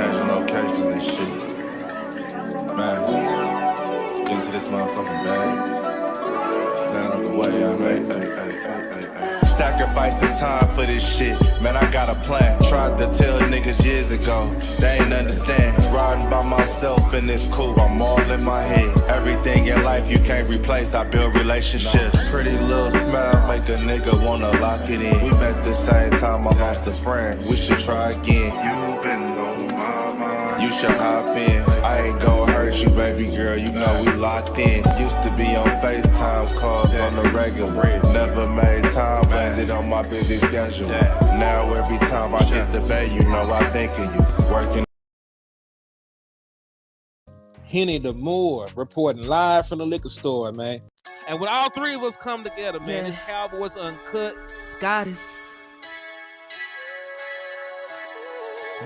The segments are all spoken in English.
changing locations and shit. Man, into this motherfucking bag. Stand on the way I made. Sacrificing time for this shit. Man, I got a plan. Tried to tell niggas years ago. They ain't understand. Riding by myself and it's cool. I'm all in my head. Everything in life you can't replace. I build relationships. Pretty little smile make a nigga wanna lock it in. We met the same time I lost a friend. We should try again. You been on my mind. You should hop in. I ain't gon' hurt you, baby girl. You know we locked in. Used to be on FaceTime calls on the regular. Never made time, landed on my busy schedule. Now every time I hit the bay, you know I think of you. Working. Kellen Moore reporting live from the liquor store, man. And when all three of us come together, man, it's Cowboys Uncut. Scottis.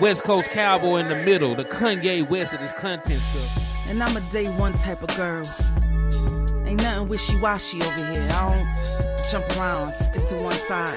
West Coast Cowboy in the middle, the Kanye West of this content stuff. And I'm a day one type of girl. Ain't nothing wishy-washy over here. I don't jump around, stick to one side.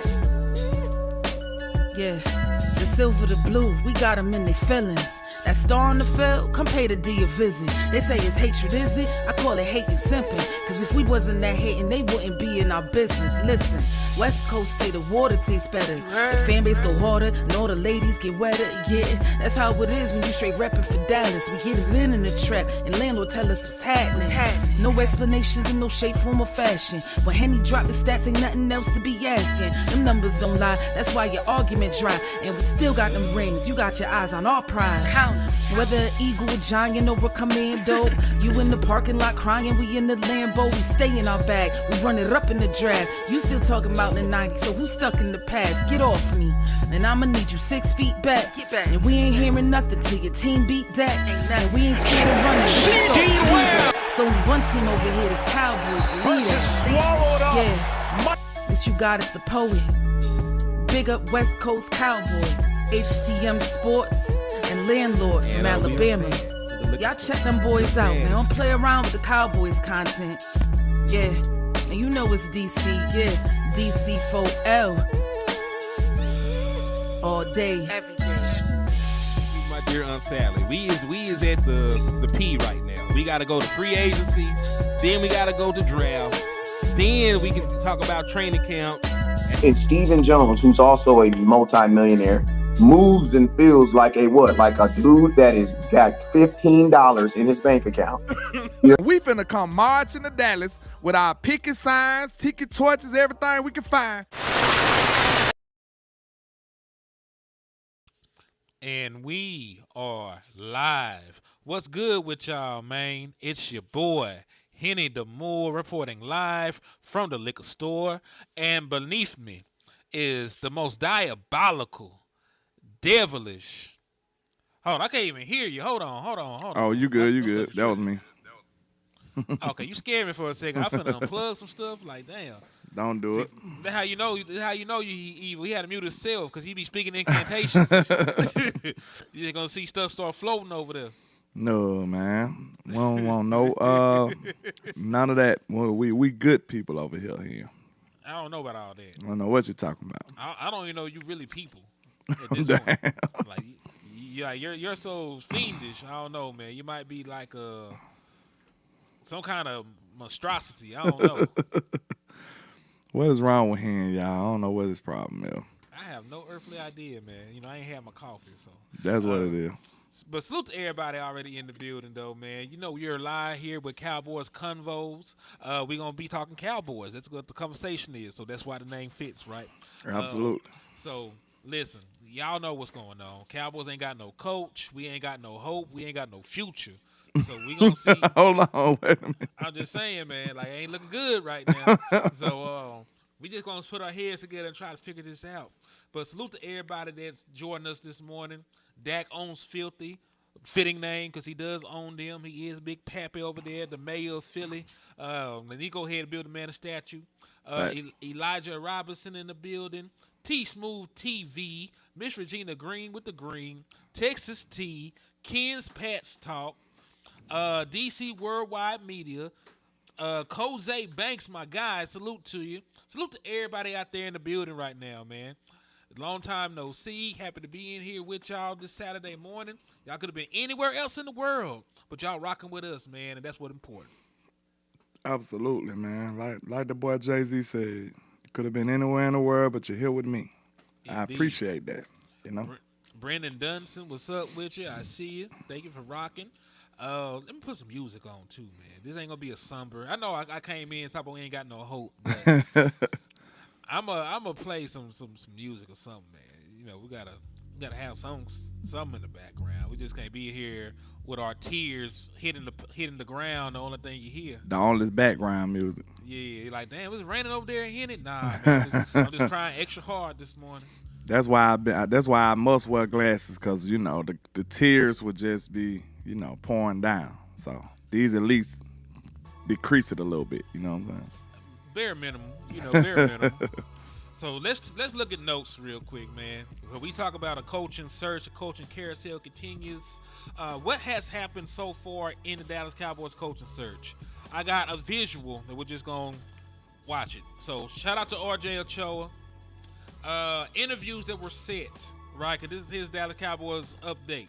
Yeah, the silver, the blue, we got them in their feelings. That star on the field, come pay the D a visit. They say it's hatred, is it? I call it hate and simping. Cause if we wasn't that hating, they wouldn't be in our business. Listen, West Coast say the water tastes better. The fan base go harder, and all the ladies get wetter. Yeah, that's how it is when you straight reppin' for Dallas. We get it in the trap, and landlord tell us what's happening. No explanations in no shape, form, or fashion. When Henny drop the stats, ain't nothing else to be asking. Them numbers don't lie, that's why your argument dry. And we still got them rings, you got your eyes on our prize. Whether an eagle, a giant, or a commando, you in the parking lot crying, we in the Lambo, we stay in our bag, we run it up in the draft. You still talking about the 90s, so who's stuck in the past? Get off me, and I'ma need you 6 feet back. And we ain't hearing nothing till your team beat that. And we ain't scared of running. It's only one team over here, it's Cowboys, believe it. Yeah, this you got, it's a poet. Big up West Coast Cowboys, HTM Sports, and Landlord from Alabama. Y'all check them boys out, man. Don't play around with the Cowboys content. Yeah, and you know it's DC. Yeah, DC 4L. All day, every day. My dear Aunt Sally, we is at the P right now. We gotta go to free agency, then we gotta go to draft, then we can talk about training camp. And Stephen Jones, who's also a multi-millionaire, moves and feels like a what? Like a dude that is got $15 in his bank account. We finna come marching to Dallas with our picket signs, ticket torches, everything we can find. And we are live. What's good with y'all, man? It's your boy, Kellen Moore, reporting live from the liquor store. And beneath me is the most diabolical, devilish. Hold on, I can't even hear you. Hold on. Oh, you good. That was me. Okay, you scared me for a second. I'm finna unplug some stuff. Like, damn. Don't do it. That's how you know you evil. He had to mute himself because he be speaking incantations. You're just gonna see stuff start floating over there. No, man. We don't want no none of that. Well, we good people over here. I don't know about all that. I don't know what you're talking about. I don't even know you really people. At this point. Like, you're so fiendish. I don't know, man. You might be like some kind of monstrosity. I don't know. What is wrong with him, y'all? I don't know what his problem is. I have no earthly idea, man. You know, I ain't had my coffee, so. That's what it is. But salute to everybody already in the building, though, man. You know, we're live here with Cowboys Convos. We're going to be talking Cowboys. That's what the conversation is, so that's why the name fits, right? Absolutely. So, listen, y'all know what's going on. Cowboys ain't got no coach. We ain't got no hope. We ain't got no future. So we gonna see. Hold on, wait a minute. I'm just saying, man, like, it ain't looking good right now. So we just gonna put our heads together and try to figure this out. But salute to everybody that's joining us this morning. Dak owns Filthy, fitting name because he does own them. He is Big Pappy over there, the mayor of Philly. And he go ahead and build a man a statue. Elijah Robinson in the building. T Smooth TV, Miss Regina Green with the green, Texas T, Ken's Pats Talk. DC Worldwide Media, Jose Banks, my guy, salute to you. Salute to everybody out there in the building right now, man. Long time no see. Happy to be in here with y'all this Saturday morning. Y'all could have been anywhere else in the world, but y'all rocking with us, man, and that's what's important. Absolutely, man. Like the boy Jay-Z said, you could have been anywhere in the world, but you're here with me. I Indeed. appreciate that, Brendan Dunson, what's up with you? I see you. Thank you for rocking. Let me put some music on too, man. This ain't gonna be a somber. I know I came in talking about we ain't got no hope, but I'm play some music or something, man. You know, we gotta have some in the background. We just can't be here with our tears hitting the ground. The only thing you hear. The only background music. Yeah, like damn, it's raining over there and hitting it. Nah, man, I'm just trying extra hard this morning. That's why I must wear glasses, because the tears would just be pouring down. So these at least decrease it a little bit. You know what I'm saying? Bare minimum. Bare minimum. So let's look at notes real quick, man. When we talk about a coaching search, a coaching carousel continues. What has happened so far in the Dallas Cowboys coaching search? I got a visual that we're just gonna watch it. So shout out to RJ Ochoa. Interviews that were set, right? Because this is his Dallas Cowboys update.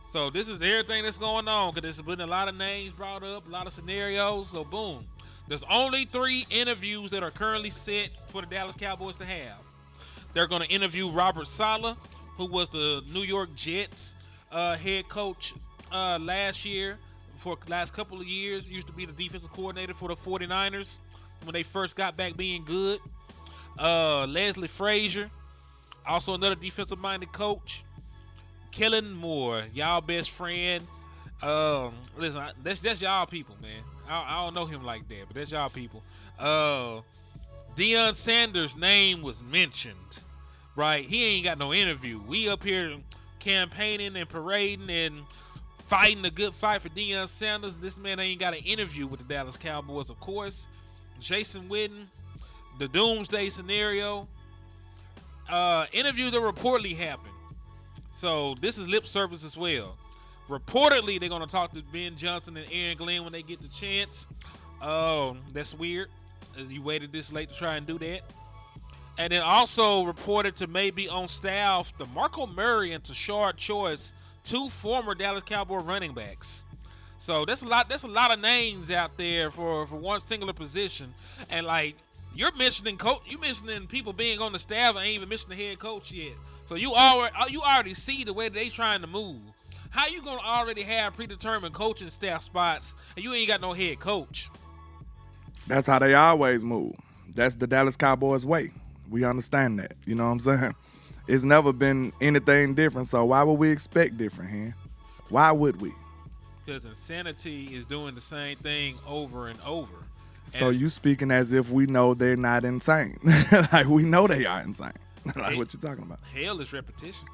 So this is everything that's going on, because there's been a lot of names brought up, a lot of scenarios. So boom. There's only 3 interviews that are currently set for the Dallas Cowboys to have. They're going to interview Robert Saleh, who was the New York Jets head coach last year. For the last couple of years, used to be the defensive coordinator for the 49ers when they first got back being good. Leslie Frazier, also another defensive-minded coach. Kellen Moore, y'all best friend. Listen, that's y'all people, man. I don't know him like that, but that's y'all people. Deion Sanders' name was mentioned, right? He ain't got no interview. We up here campaigning and parading and fighting a good fight for Deion Sanders. This man ain't got an interview with the Dallas Cowboys, of course. Jason Witten, the doomsday scenario. Interview that reportedly happened. So this is lip service as well. Reportedly, they're going to talk to Ben Johnson and Aaron Glenn when they get the chance. That's weird. You waited this late to try and do that. And then also reported to maybe on staff DeMarco Murray and Tashard Choice, 2 former Dallas Cowboy running backs. So that's a lot of names out there for one singular position. And like you're mentioning people being on the staff and ain't even mentioning the head coach yet. So you already see the way they trying to move. How you gonna already have predetermined coaching staff spots and you ain't got no head coach? That's how they always move. That's the Dallas Cowboys way. We understand that. You know what I'm saying? It's never been anything different, so why would we expect different, huh? Why would we? Because insanity is doing the same thing over and over. So you speaking as if we know they're not insane. Like we know they are insane. Like what you talking about? Hell is repetition.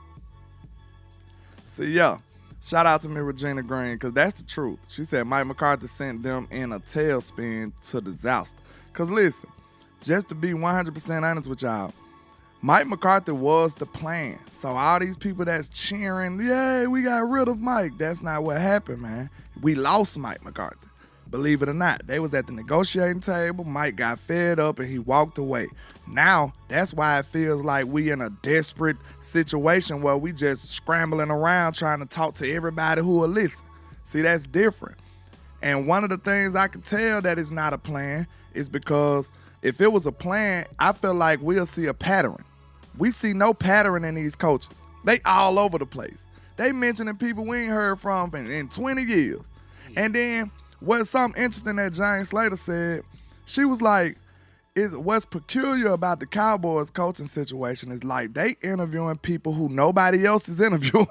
See, yeah. Shout out to me, Regina Green, because that's the truth. She said Mike McCarthy sent them in a tailspin to disaster. Because listen, just to be 100% honest with y'all, Mike McCarthy was the plan. So all these people that's cheering, yay, we got rid of Mike. That's not what happened, man. We lost Mike McCarthy. Believe it or not, they was at the negotiating table. Mike got fed up and he walked away. Now, that's why it feels like we in a desperate situation where we just scrambling around trying to talk to everybody who will listen. See, that's different. And one of the things I can tell that it's not a plan is because if it was a plan, I feel like we'll see a pattern. We see no pattern in these coaches. They all over the place. They mentioning people we ain't heard from in 20 years. And then what's something interesting that Jane Slater said, she was like, what's peculiar about the Cowboys coaching situation is like they interviewing people who nobody else is interviewing.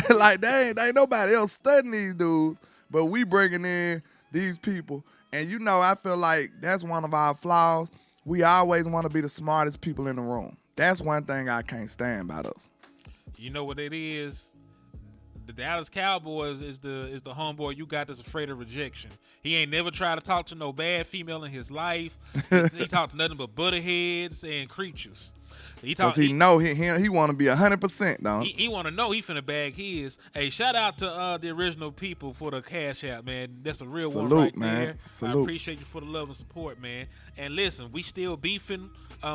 like they ain't nobody else studying these dudes, but we bringing in these people. And I feel like that's one of our flaws. We always want to be the smartest people in the room. That's one thing I can't stand about us. You know what it is? The Dallas Cowboys is the homeboy you got that's afraid of rejection. He ain't never tried to talk to no bad female in his life. He talked to nothing but butterheads and creatures. Because he know he want to be 100%, don't he want to know he finna bag his. Hey, shout out to the original people for the cash out, man. That's a real one right man. there. Salute. I appreciate you for the love and support, man. And listen, we still beefing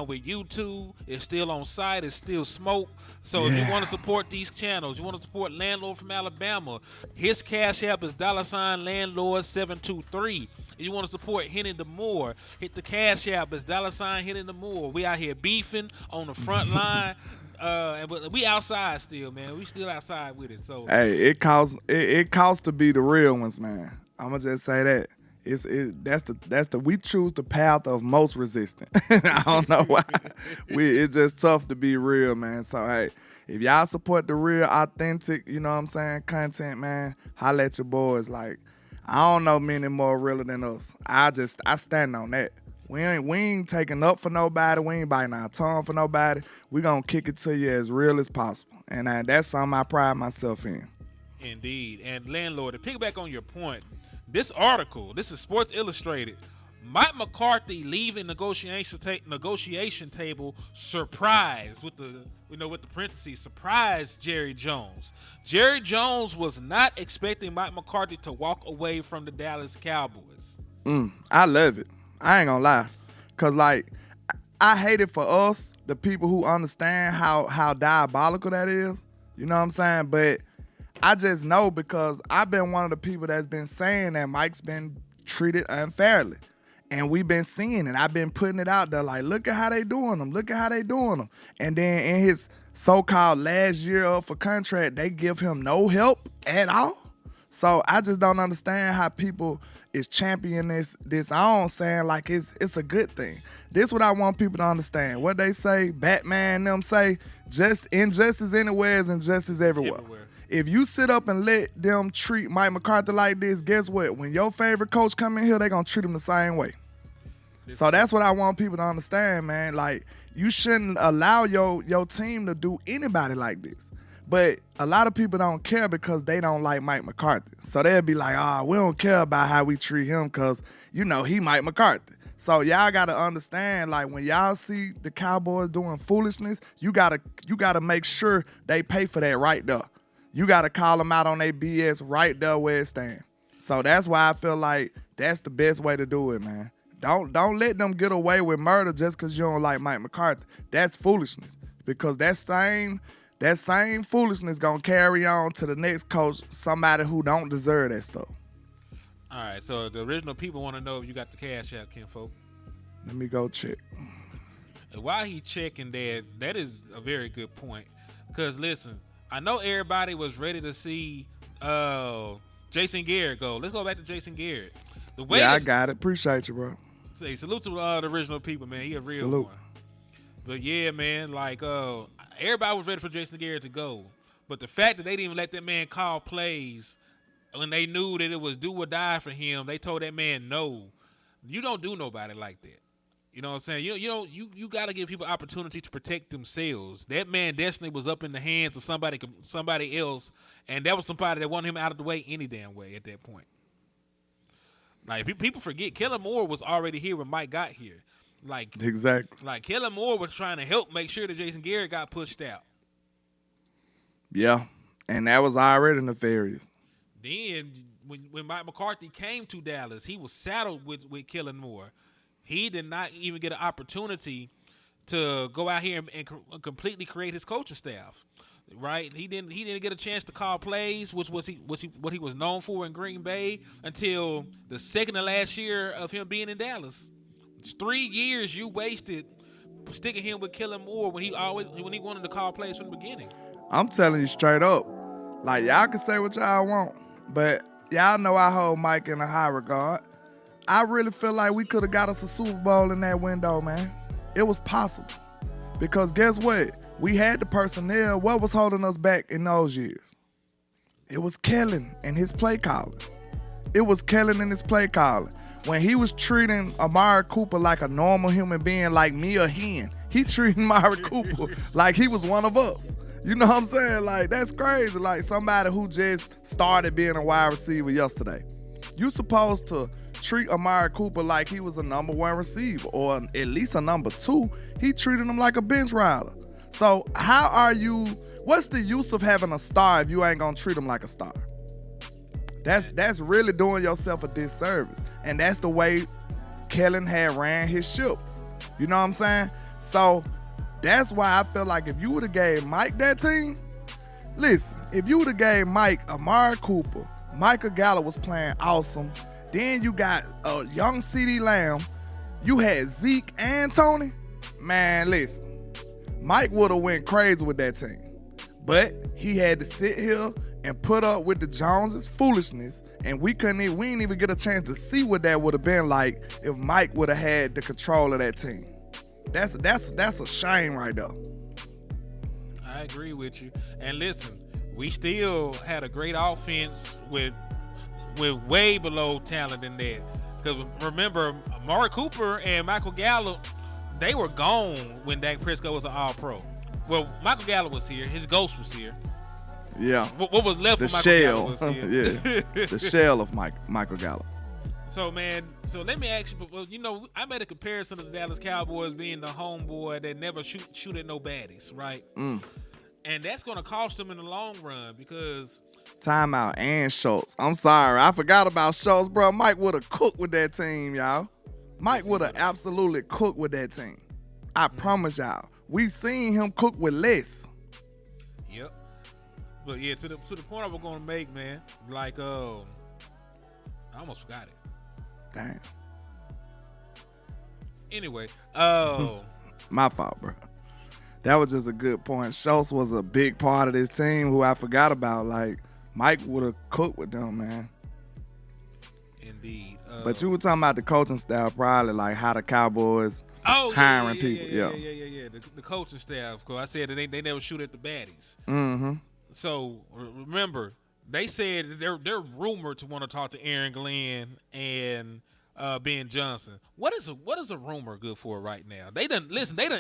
with YouTube. It's still on site. It's still smoke. So if you want to support these channels, you want to support Landlord from Alabama, his cash app is $Landlord723. If you want to support Henny the Moore, hit the cash app. It's $Henny the Moore. We out here beefing on the front line. But we outside still, man. We still outside with it. So hey, it costs to be the real ones, man. I'ma just say that. That's the we choose the path of most resistant. I don't know why. It's just tough to be real, man. So hey, if y'all support the real, authentic, you know what I'm saying, content, man, holla at your boys. Like, I don't know many more realer than us. I stand on that. We ain't taking up for nobody. We ain't biting our tongue for nobody. We gonna kick it to you as real as possible. And that's something I pride myself in. Indeed. And Landlord, to piggyback on your point, this article, this is Sports Illustrated. Mike McCarthy leaving negotiation table surprise with the parentheses, surprise Jerry Jones. Jerry Jones was not expecting Mike McCarthy to walk away from the Dallas Cowboys. I love it. I ain't gonna lie. Cause like I hate it for us, the people who understand how diabolical that is. You know what I'm saying? But I just know because I've been one of the people that's been saying that Mike's been treated unfairly. And we've been seeing it. I've been putting it out there like, look at how they doing them. Look at how they doing them. And then in his so-called last year up for contract, they give him no help at all. So I just don't understand how people is championing this on, saying like it's a good thing. This what I want people to understand. What they say, Batman them say, just injustice anywhere is injustice everywhere. If you sit up and let them treat Mike McCarthy like this, guess what? When your favorite coach come in here, they gonna treat him the same way. So that's what I want people to understand, man. Like, you shouldn't allow your team to do anybody like this. But a lot of people don't care because they don't like Mike McCarthy. So they'll be like, we don't care about how we treat him because, he Mike McCarthy. So y'all got to understand, like, when y'all see the Cowboys doing foolishness, you gotta make sure they pay for that right there. You got to call them out on their BS right there where it stands. So that's why I feel like that's the best way to do it, man. Don't let them get away with murder just because you don't like Mike McCarthy. That's foolishness. Because that same foolishness going to carry on to the next coach, somebody who don't deserve that stuff. All right, so the original people want to know if you got the cash out, Kinfolk. Let me go check. And while he checking that is a very good point. Because, listen, I know everybody was ready to see Jason Garrett go. Let's go back to Jason Garrett. I got it. Appreciate you, bro. Say salute to the original people, man. He a real Salute. one. But yeah, man, like everybody was ready for Jason Garrett to go. But the fact that they didn't even let that man call plays when they knew that it was do or die for him, they told that man no. You don't do nobody like that. You know what I'm saying? You got to give people opportunity to protect themselves. That man destiny was up in the hands of somebody else, and that was somebody that wanted him out of the way any damn way at that point. Like, people forget, Kellen Moore was already here when Mike got here. Like, exactly. Like, Kellen Moore was trying to help make sure that Jason Garrett got pushed out. Yeah, and that was already nefarious. Then, when Mike McCarthy came to Dallas, he was saddled with Kellen Moore. He did not even get an opportunity to go out here and completely create his coaching staff. Right, he didn't get a chance to call plays, which was what he was known for in Green Bay until the second to last year of him being in Dallas. It's 3 years you wasted sticking him with Kellen Moore when he wanted to call plays from the beginning. I'm telling you straight up, like, y'all can say what y'all want, but y'all know I hold Mike in a high regard. I really feel like we could have got us a Super Bowl in that window, man. It was possible because guess what? We had the personnel. What was holding us back in those years? It was Kellen and his play calling. When he was treating Amari Cooper like a normal human being, like me or him, he treated Amari Cooper like he was one of us. You know what I'm saying? Like, that's crazy. Like, somebody who just started being a wide receiver yesterday. You supposed to treat Amari Cooper like he was a number 1 receiver or at least a number 2. He treated him like a bench rider. So what's the use of having a star if you ain't gonna treat him like a star? That's really doing yourself a disservice. And that's the way Kellen had ran his ship. You know what I'm saying? So that's why I feel like if you would have gave Mike that team, listen, if you would have gave Mike Amari Cooper, Michael Gallup was playing awesome, then you got a young CeeDee Lamb, you had Zeke and Tony, man, listen, Mike would have went crazy with that team. But he had to sit here and put up with the Joneses' foolishness, and we didn't even get a chance to see what that would have been like if Mike would have had the control of that team. That's a shame right there. I agree with you. And listen, we still had a great offense with way below talent than that. Because remember, Amari Cooper and Michael Gallup, they were gone when Dak Prescott was an All-Pro. Well, Michael Gallup was here. His ghost was here. Yeah. What was left of Michael shell. Gallup was here. Yeah. The shell of Michael Gallup. So, man, let me ask you, you know, I made a comparison of the Dallas Cowboys being the homeboy that never shoot at no baddies, right? And that's going to cost them in the long run because... Timeout and Schultz. I'm sorry. I forgot about Schultz, bro. Mike would have cooked with that team, y'all. Mike would have absolutely cooked with that team. I promise y'all. We seen him cook with less. Yep. But, yeah, to the point I was going to make, man, like, I almost forgot it. Damn. Anyway, my fault, bro. That was just a good point. Schultz was a big part of this team who I forgot about. Like, Mike would have cooked with them, man. Indeed. But you were talking about the coaching staff, probably, like how the Cowboys hiring people. Yeah. The coaching staff. Because I said that they never shoot at the baddies. Mm-hmm. So, remember, they said they're rumored to want to talk to Aaron Glenn and Ben Johnson. What is a rumor good for right now? They done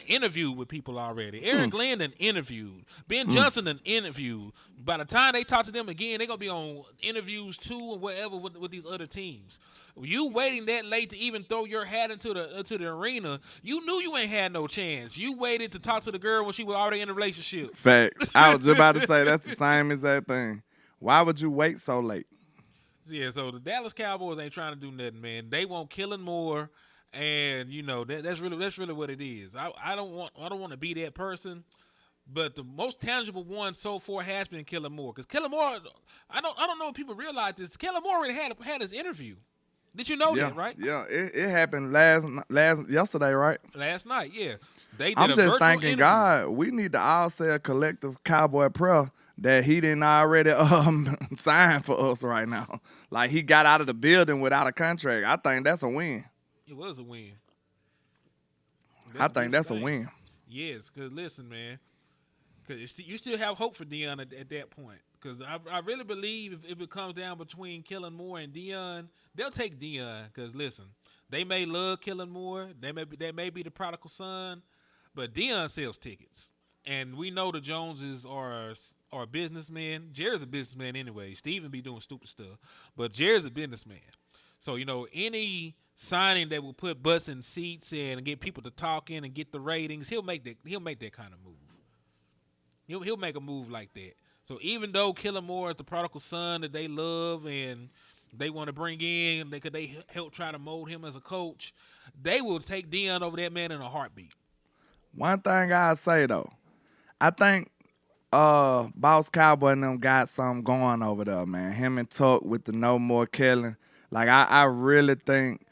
interviewed with people already. Aaron Glenn done interviewed. Ben Johnson done interviewed. By the time they talk to them again, they're gonna be on interviews too and whatever with these other teams. You waiting that late to even throw your hat into the arena, you knew you ain't had no chance. You waited to talk to the girl when she was already in a relationship. Facts. I was just about to say that's the same exact thing. Why would you wait so late? Yeah, so the Dallas Cowboys ain't trying to do nothing, man. They want Kellen Moore, and you know that's really what it is. I don't want to be that person, but the most tangible one so far has been Kellen Moore. Because Kellen Moore, I don't know if people realize this. Kellen Moore already had his interview. Did you know that, right? Yeah, it happened yesterday, right? Last night, yeah. I'm just thanking God. We need to all say a collective Cowboy prayer that he didn't already sign for us right now. Like, he got out of the building without a contract. I think that's a win. It was a win. I think that's a win. Yes, because listen, man, because you still have hope for Deion at that point. Because I really believe if it comes down between Kellen Moore and Deion, they'll take Deion. Because listen, they may love Kellen Moore. They may be the prodigal son, but Deion sells tickets. And we know the Joneses are businessmen. Jerry's a businessman anyway. Steven be doing stupid stuff. But Jerry's a businessman. So, you know, any signing that will put butts in seats and get people to talk in and get the ratings, he'll make that kind of move. He'll make a move like that. So even though Kellen Moore is the prodigal son that they love and they want to bring in, they help try to mold him as a coach, they will take Deion over that man in a heartbeat. One thing I say though, I think Boss Cowboy and them got something going over there, man. Him and Tuck with the No More Kellen. Like, I really think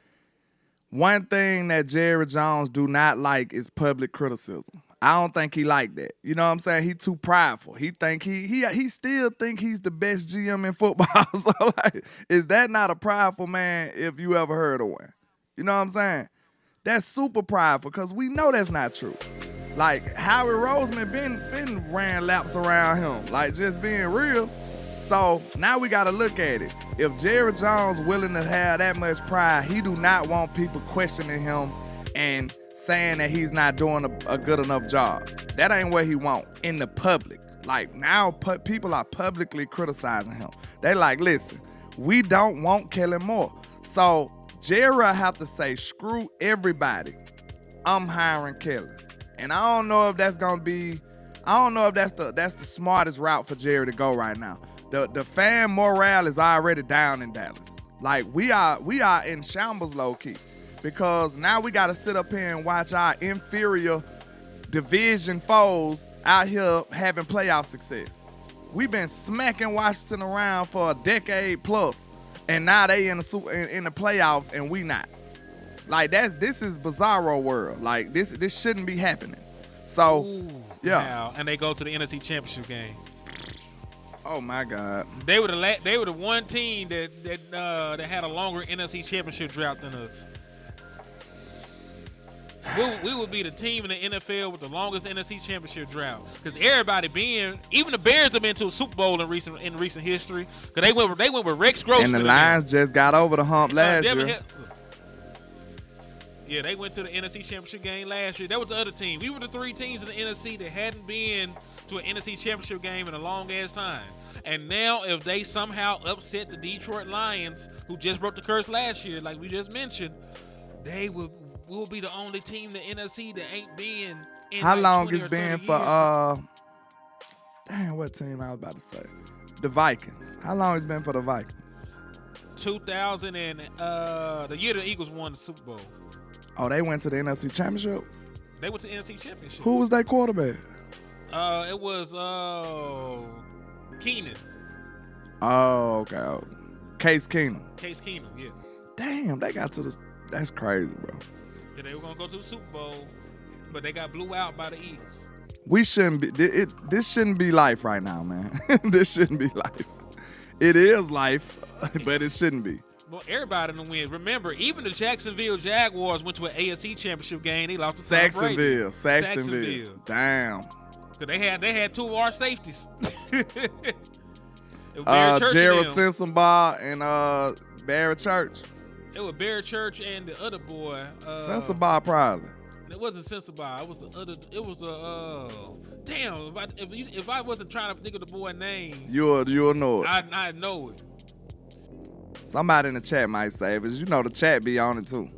one thing that Jerry Jones do not like is public criticism. I don't think he like that. You know what I'm saying? He too prideful. He think he still think he's the best GM in football. So, like, is that not a prideful man if you ever heard of one? You know what I'm saying? That's super prideful because we know that's not true. Like, Howie Roseman been ran laps around him, like, just being real. So now we got to look at it. If Jerry Jones willing to have that much pride, he do not want people questioning him and saying that he's not doing a good enough job. That ain't what he want in the public. Like, now people are publicly criticizing him. They like, listen, we don't want Kellen Moore. So Jerry have to say, screw everybody. I'm hiring Kelly. And I don't know if that's gonna be, I don't know if that's the smartest route for Jerry to go right now. The fan morale is already down in Dallas. Like we are in shambles low key. Because now we gotta sit up here and watch our inferior division foes out here having playoff success. We've been smacking Washington around for a decade plus, and now they in the playoffs and we not. Like this is bizarro world. Like this shouldn't be happening. So yeah. Wow. And they go to the NFC Championship game. Oh my God. They were the one team that had a longer NFC Championship drought than us. We would be the team in the NFL with the longest NFC Championship drought, because everybody even the Bears have been to a Super Bowl in recent history, because they went with Rex Grossman. And the Lions just got over the hump last year. Yeah, they went to the NFC Championship game last year. That was the other team. We were the 3 teams in the NFC that hadn't been to an NFC Championship game in a long ass time. And now, if they somehow upset the Detroit Lions, who just broke the curse last year, like we just mentioned, they will be the only team in the NFC that ain't been in How like long 20 it's or been 30 for years. damn, what team I was about to say? The Vikings. How long it's been for the Vikings? 2000 and the year the Eagles won the Super Bowl. Oh, they went to the NFC Championship? They went to the NFC Championship. Who was that quarterback? It was Keenan. Oh, okay. Case Keenum. Case Keenum, yeah. Damn, they got to the. That's crazy, bro. Yeah, they were gonna go to the Super Bowl, but they got blew out by the Eagles. We shouldn't be. This shouldn't be life right now, man. This shouldn't be life. It is life, but it shouldn't be. Well, everybody in the win. Remember, even the Jacksonville Jaguars went to an AFC Championship game. They lost to Tom Brady. Saxonville. Damn. Cause they had 2 of our safeties. Jared Sensenbaugh and Barrett Church. It was Barry Church and the other boy. Sensenbaugh probably. It wasn't Sensenbaugh. It was the other. It was damn. If I wasn't trying to think of the boy's name, you'll know it. I know it. Somebody in the chat might say it, but you know the chat be on it too.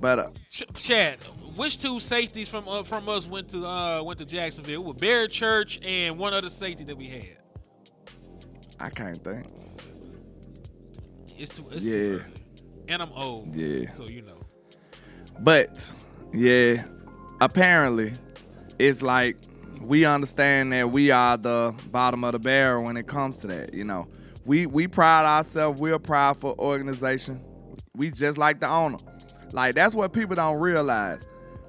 But chat, which 2 safeties from us went to Jacksonville? It was Barry Church and one other safety that we had. I can't think. It's too early. And I'm old. Yeah. So you know. But yeah, apparently it's like we understand that we are the bottom of the barrel when it comes to that. You know, we pride ourselves. We're a prideful organization. We just like the owner. Like that's what people don't realize.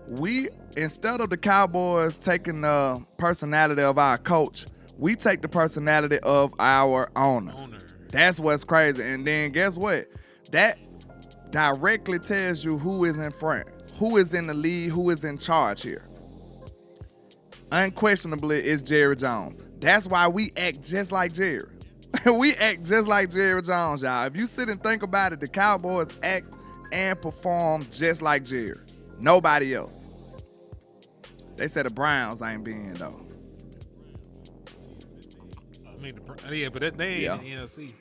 We, instead of the Cowboys taking the personality of our coach, we take the personality of our owner. That's what's crazy. And then guess what? That directly tells you who is in front, who is in the lead, who is in charge here. Unquestionably, it's Jerry Jones. That's why we act just like Jerry. We act just like Jerry Jones, y'all. If you sit and think about it, the Cowboys act and perform just like Jerry. Nobody else. They said the Browns ain't being though. I mean, yeah, but they ain't in the NFC.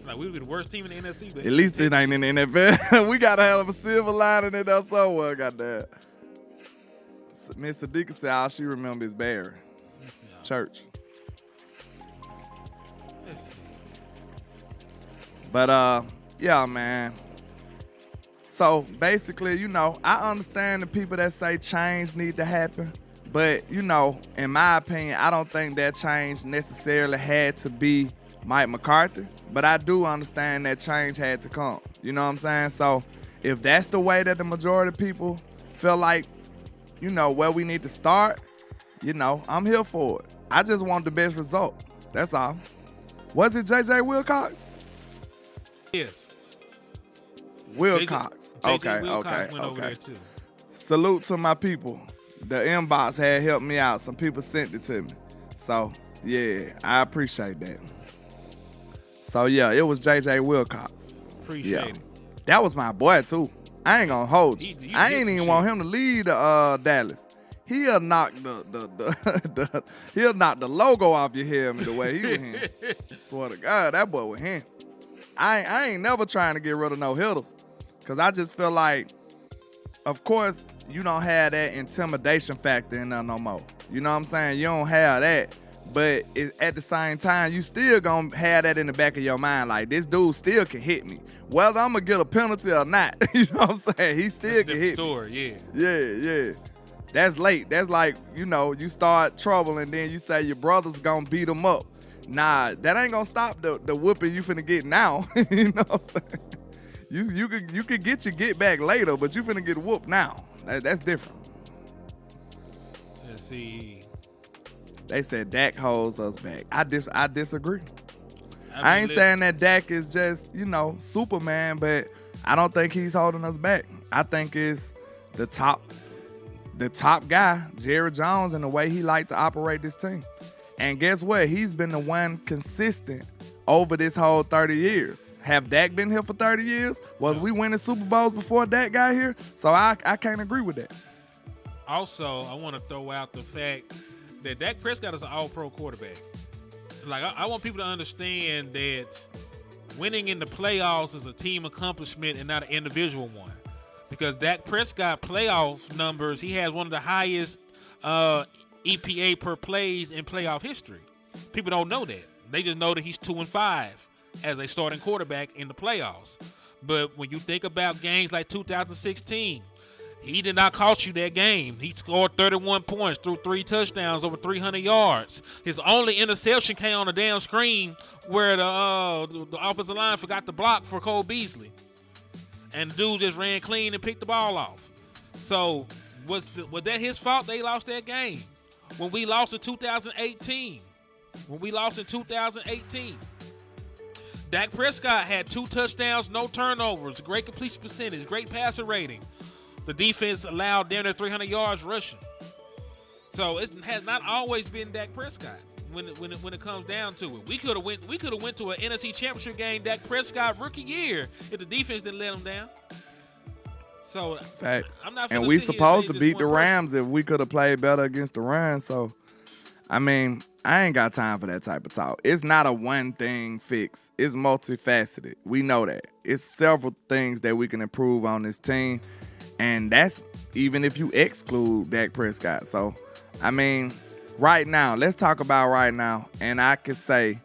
Like, we would be the worst team in the NFC. But at least it ain't in the NFL. We got a hell of a silver lining in there somewhere. Got that. Miss Sadiqa said all she remembers is Barry Church. But, yeah, man. So, basically, you know, I understand the people that say change need to happen. But, you know, in my opinion, I don't think that change necessarily had to be Mike McCarthy. But I do understand that change had to come. You know what I'm saying? So if that's the way that the majority of people feel like, you know, where we need to start, you know, I'm here for it. I just want the best result. That's all. Was it J.J. Wilcox? Yes. Wilcox. JJ Wilcox went over there too. Salute to my people. The inbox had helped me out. Some people sent it to me. So, yeah, I appreciate that. So, yeah, it was J.J. Wilcox. Appreciate it. That was my boy, too. I ain't gonna hold you. I ain't even want him to lead Dallas. He'll knock he'll knock the logo off your helmet the way he was him. Swear to God, that boy was him. I ain't never trying to get rid of no hitters. Because I just feel like, of course, you don't have that intimidation factor in there no more. You know what I'm saying? You don't have that. But at the same time, you still going to have that in the back of your mind. Like, this dude still can hit me. Whether I'm going to get a penalty or not. You know what I'm saying? He still can hit me. Yeah. That's late. That's like, you start trouble and then you say your brother's going to beat him up. Nah, that ain't going to stop the whooping you finna get now. You know what I'm saying? You could get your get back later, but you finna get whooped now. That's different. Let's see. They said Dak holds us back. I disagree. I ain't saying that Dak is just, Superman, but I don't think he's holding us back. I think it's the top guy, Jerry Jones, and the way he liked to operate this team. And guess what? He's been the one consistent over this whole 30 years. Have Dak been here for 30 years? Was we winning Super Bowls before Dak got here? So I can't agree with that. Also, I want to throw out the fact that Dak Prescott is an all-pro quarterback. Like, I want people to understand that winning in the playoffs is a team accomplishment and not an individual one. Because Dak Prescott playoff numbers, he has one of the highest EPA per plays in playoff history. People don't know that. They just know that he's 2-5 as a starting quarterback in the playoffs. But when you think about games like 2016, he did not cost you that game. He scored 31 points, threw 3 touchdowns, over 300 yards. His only interception came on a damn screen where the offensive line forgot to block for Cole Beasley. And the dude just ran clean and picked the ball off. So was that his fault they lost that game? When we lost in 2018. Dak Prescott had 2 touchdowns, no turnovers, great completion percentage, great passer rating. The defense allowed down to 300 yards rushing. So it has not always been Dak Prescott when it comes down to it. We could have went to an NFC Championship game Dak Prescott rookie year if the defense didn't let him down. So facts. I'm not. And we supposed to beat the Rams if we could have played better against the Rams. So I mean, I ain't got time for that type of talk. It's not a one thing fix. It's multifaceted. We know that. It's several things that we can improve on this team. And that's even if you exclude Dak Prescott. So, I mean, right now, let's talk about right now. And I could say,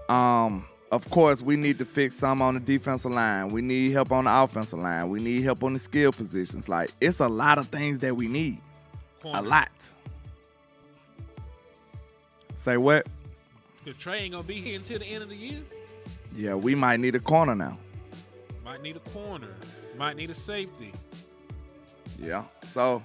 of course, we need to fix some on the defensive line. We need help on the offensive line. We need help on the skill positions. Like, it's a lot of things that we need. A lot. Say what? Because Trey ain't going to be here until the end of the year. Yeah, we might need a corner now. Might need a corner. Might need a safety. Yeah. So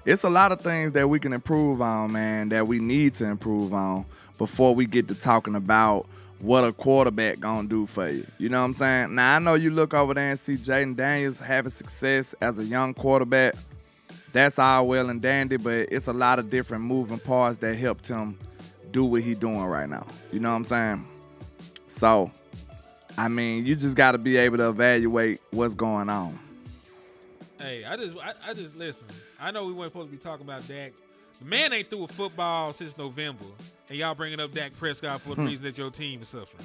it's a lot of things that we can improve on, man, that we need to improve on before we get to talking about what a quarterback gonna do for you. You know what I'm saying? Now, I know you look over there and see Jaden Daniels having success as a young quarterback. That's all well and dandy, but it's a lot of different moving parts that helped him do what he's doing right now. You know what I'm saying? So, I mean, you just got to be able to evaluate what's going on. Hey, I just listen. I know we weren't supposed to be talking about Dak. The man ain't threw a football since November, and y'all bringing up Dak Prescott for the reason that your team is suffering.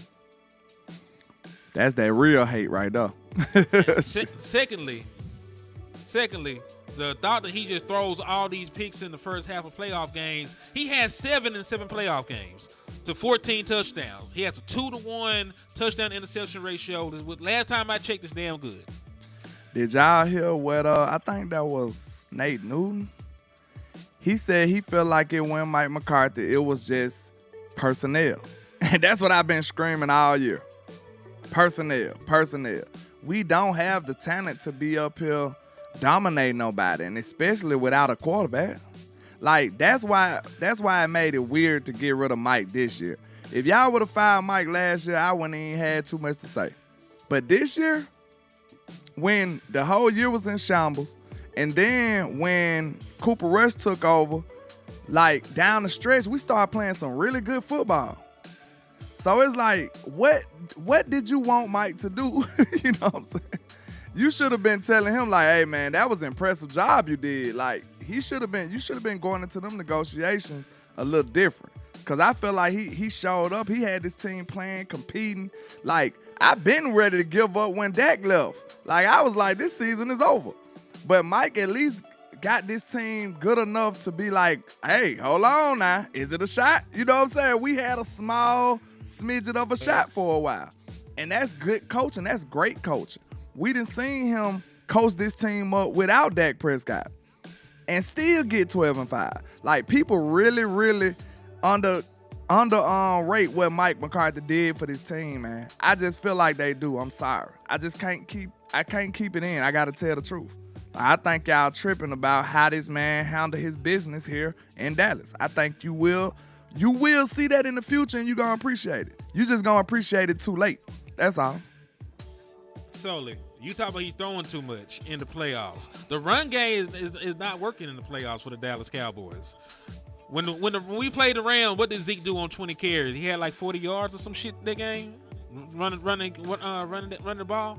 That's that real hate right there. Secondly, the thought that he just throws all these picks in the first half of playoff games, he has 7 in 7 playoff games to 14 touchdowns. He has a 2-to-1 touchdown interception ratio. Last time I checked, it's damn good. Did y'all hear what, I think that was Nate Newton? He said he felt like it when Mike McCarthy, it was just personnel. And that's what I've been screaming all year. Personnel. We don't have the talent to be up here dominating nobody, and especially without a quarterback. Like, that's why it made it weird to get rid of Mike this year. If y'all would have fired Mike last year, I wouldn't even had too much to say. But this year, when the whole year was in shambles, and then when Cooper Rush took over, like, down the stretch, we started playing some really good football. So it's like, what did you want Mike to do? You know what I'm saying? You should have been telling him, like, hey, man, that was an impressive job you did. Like, you should have been going into them negotiations a little different. Because I feel like he showed up. He had this team playing, competing. Like, I've been ready to give up when Dak left. Like, I was like, this season is over. But Mike at least got this team good enough to be like, hey, hold on now. Is it a shot? You know what I'm saying? We had a small smidget of a shot for a while. And that's good coaching. That's great coaching. We done seen him coach this team up without Dak Prescott and still get 12-5. Like, people really, really rate what Mike McCarthy did for this team, man. I just feel like they do. I'm sorry. I can't keep it in. I gotta tell the truth. I think y'all tripping about how this man handled his business here in Dallas. I think you will see that in the future, and you're gonna appreciate it. You just gonna appreciate it too late. That's all. Solely. You talk about he's throwing too much in the playoffs. The run game is not working in the playoffs for the Dallas Cowboys. When we played the Rams, what did Zeke do on 20 carries? He had like 40 yards or some shit that game, running the ball.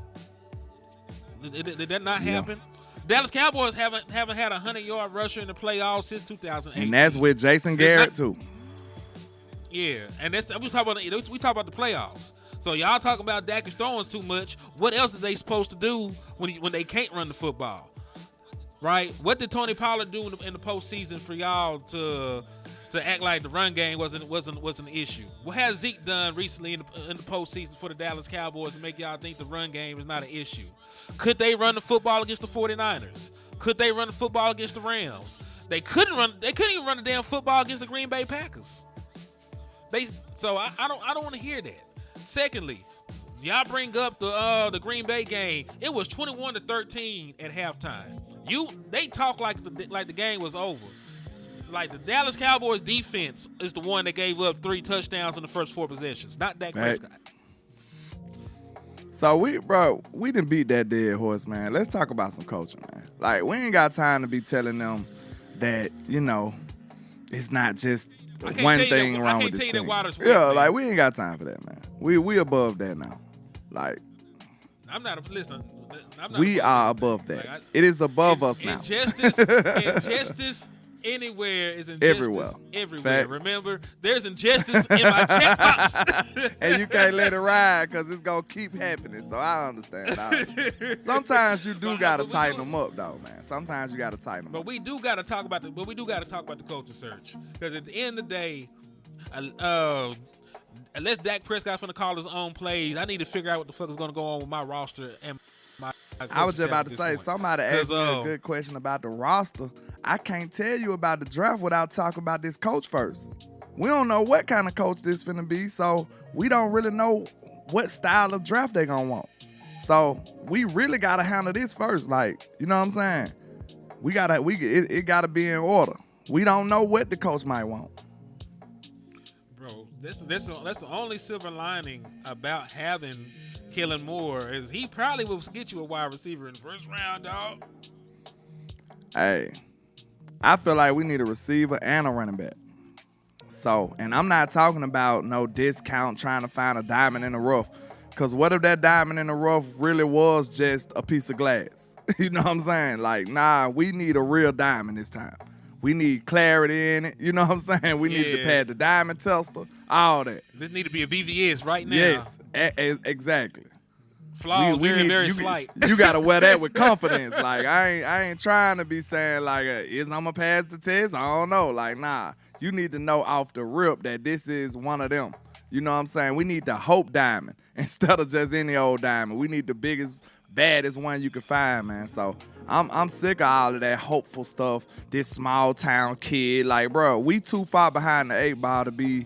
Did that not happen? Dallas Cowboys haven't had a 100-yard rusher in the playoffs since 2008. And that's with Jason Garrett too. Yeah, and we talk about the playoffs. So y'all talking about Dak is throwing too much. What else are they supposed to do when they can't run the football? Right? What did Tony Pollard do in the postseason for y'all to act like the run game wasn't an issue? What has Zeke done recently in the postseason for the Dallas Cowboys to make y'all think the run game is not an issue? Could they run the football against the 49ers? Could they run the football against the Rams? They couldn't even run the damn football against the Green Bay Packers. So I don't want to hear that. Secondly, y'all bring up the Green Bay game. It was 21-13 at halftime. They talk like the game was over. Like, the Dallas Cowboys defense is the one that gave up 3 touchdowns in the first 4 possessions, not Dak Prescott. So we done beat that dead horse, man. Let's talk about some coaching, man. Like, we ain't got time to be telling them that, it's not just one thing wrong with this team. Yeah, like, we ain't got time for that, man. We above that now. Like, we are above that. Like, it is above us now. Injustice anywhere is injustice everywhere. Facts. Remember, there's injustice in my checkbox. And you can't let it ride because it's going to keep happening. So I understand. Sometimes you do got to tighten them up, though, man. Sometimes you got to tighten them up. But we do got to talk about the coaching search. Because at the end of the day, unless Dak Prescott's going to call his own plays, I need to figure out what the fuck is going to go on with my roster and my I was just about to say, somebody asked me a good question about the roster. I can't tell you about the draft without talking about this coach first. We don't know what kind of coach this finna be, so we don't really know what style of draft they gonna want. So we really gotta handle this first. Like, you know what I'm saying? It gotta be in order. We don't know what the coach might want. Bro, that's the only silver lining about having Kellen Moore is he probably will get you a wide receiver in the first round, dog. Hey, I feel like we need a receiver and a running back. So, and I'm not talking about no discount trying to find a diamond in the rough. Because what if that diamond in the rough really was just a piece of glass? You know what I'm saying? Like, nah, we need a real diamond this time. We need clarity in it. You know what I'm saying? We need to pad the diamond tester, all that. This need to be a VVS right now. Yes, exactly. Flaws very slight. You got to wear that with confidence. Like, I ain't trying to be saying, like, I'm going to pass the test? I don't know. Like, nah. You need to know off the rip that this is one of them. You know what I'm saying? We need the Hope Diamond instead of just any old diamond. We need the biggest, baddest one you can find, man. So I'm sick of all of that hopeful stuff. This small town kid, like, bro, we too far behind the 8 ball to be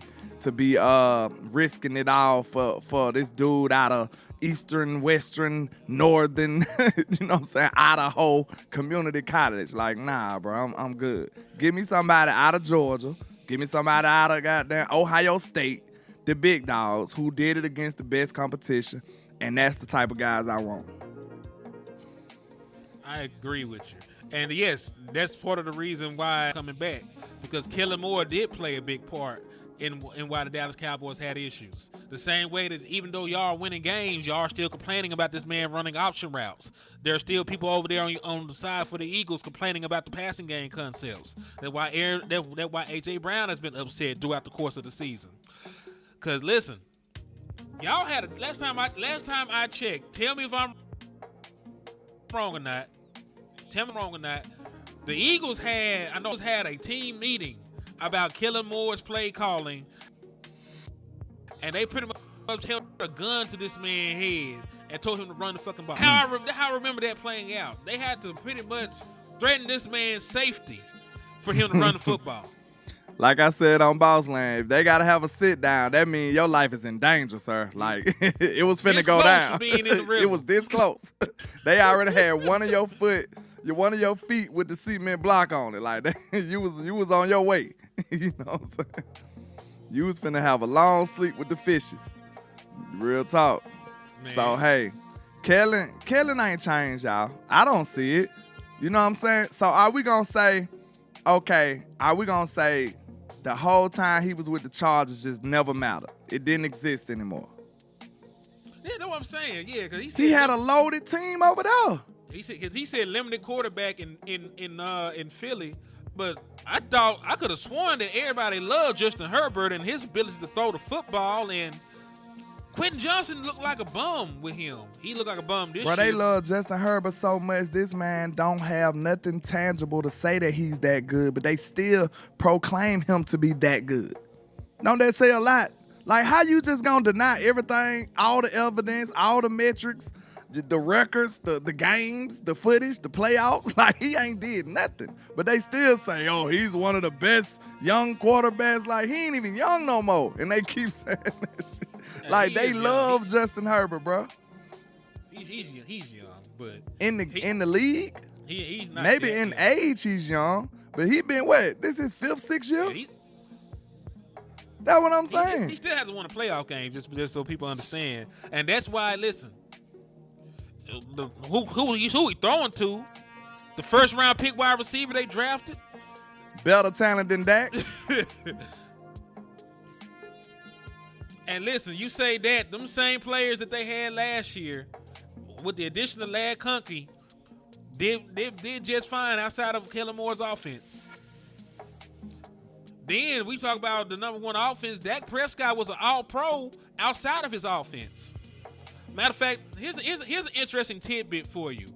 risking it all for this dude out of Eastern, Western, Northern, you know what I'm saying, Idaho Community College. Like, nah, bro, I'm good. Give me somebody out of Georgia. Give me somebody out of goddamn Ohio State, the big dogs who did it against the best competition, and that's the type of guys I want. I agree with you. And yes, that's part of the reason why I'm coming back, because Kellen Moore did play a big part in why the Dallas Cowboys had issues. The same way that even though y'all are winning games, y'all are still complaining about this man running option routes. There are still people over there on the side for the Eagles complaining about the passing game concepts. That's why A.J. Brown has been upset throughout the course of the season. Because listen, Y'all had a, last time I checked. Tell me if I'm wrong or not. Tell me wrong or not. The Eagles had a team meeting about Kellen Moore's play calling, and they pretty much held a gun to this man's head and told him to run the fucking ball. How I remember that playing out. They had to pretty much threaten this man's safety for him to run the football. Like I said on Boss Land, if they gotta have a sit down, that means your life is in danger, sir. Like it was finna go down. It was this close. They already had one of your feet with the cement block on it. Like you was on your way. You know what I'm saying? You was finna have a long sleep with the fishes. Real talk. Man. So hey, Kellen ain't changed, y'all. I don't see it. You know what I'm saying? So are we gonna say the whole time he was with the Chargers just never mattered? It didn't exist anymore. Yeah, that's what I'm saying. Yeah, because he had a loaded team over there. He said limited quarterback in Philly, but I thought I could have sworn that everybody loved Justin Herbert and his ability to throw the football, and Quentin Johnson looked like a bum with him. He looked like a bum this year. Bro, they love Justin Herbert so much. This man don't have nothing tangible to say that he's that good, but they still proclaim him to be that good. Don't that say a lot? Like, how you just gonna deny everything, all the evidence, all the metrics, the records, the games, the footage, the playoffs? Like, he ain't did nothing. But they still say, oh, he's one of the best young quarterbacks. Like, he ain't even young no more. And they keep saying that shit. Yeah, like, they love young. Justin Herbert, bro. He's young, but in the league, he's not. Maybe in age he's young, but he been what? This is his 5th, 6th year? Yeah, that's what I'm saying. He still hasn't won a playoff game, just so people understand. And that's why, listen, who he throwing to? The first round pick wide receiver they drafted? Better talent than Dak. And listen, you say that, them same players that they had last year, with the addition of Lad Kunke, did just fine outside of Kellen Moore's offense. Then we talk about the number one offense. Dak Prescott was an all-pro outside of his offense. Matter of fact, here's an interesting tidbit for you.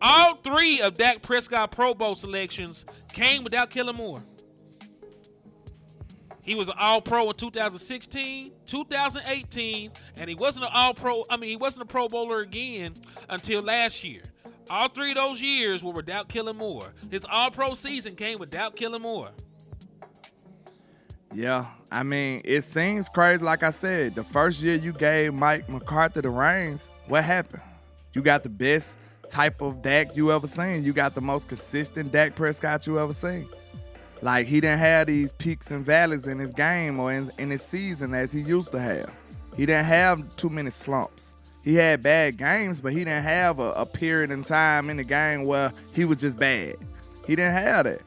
All 3 of Dak Prescott Pro Bowl selections came without Kellen Moore. He was an All-Pro in 2016, 2018, and he wasn't an All-Pro. He wasn't a Pro Bowler again until last year. All 3 of those years were without Kellen Moore. His All-Pro season came without Kellen Moore. Yeah, it seems crazy. Like I said, the first year you gave Mike McCarthy the reins, what happened? You got the best type of Dak you ever seen. You got the most consistent Dak Prescott you ever seen. Like, he didn't have these peaks and valleys in his game or in his season as he used to have. He didn't have too many slumps. He had bad games, but he didn't have a period in time in the game where he was just bad. He didn't have that.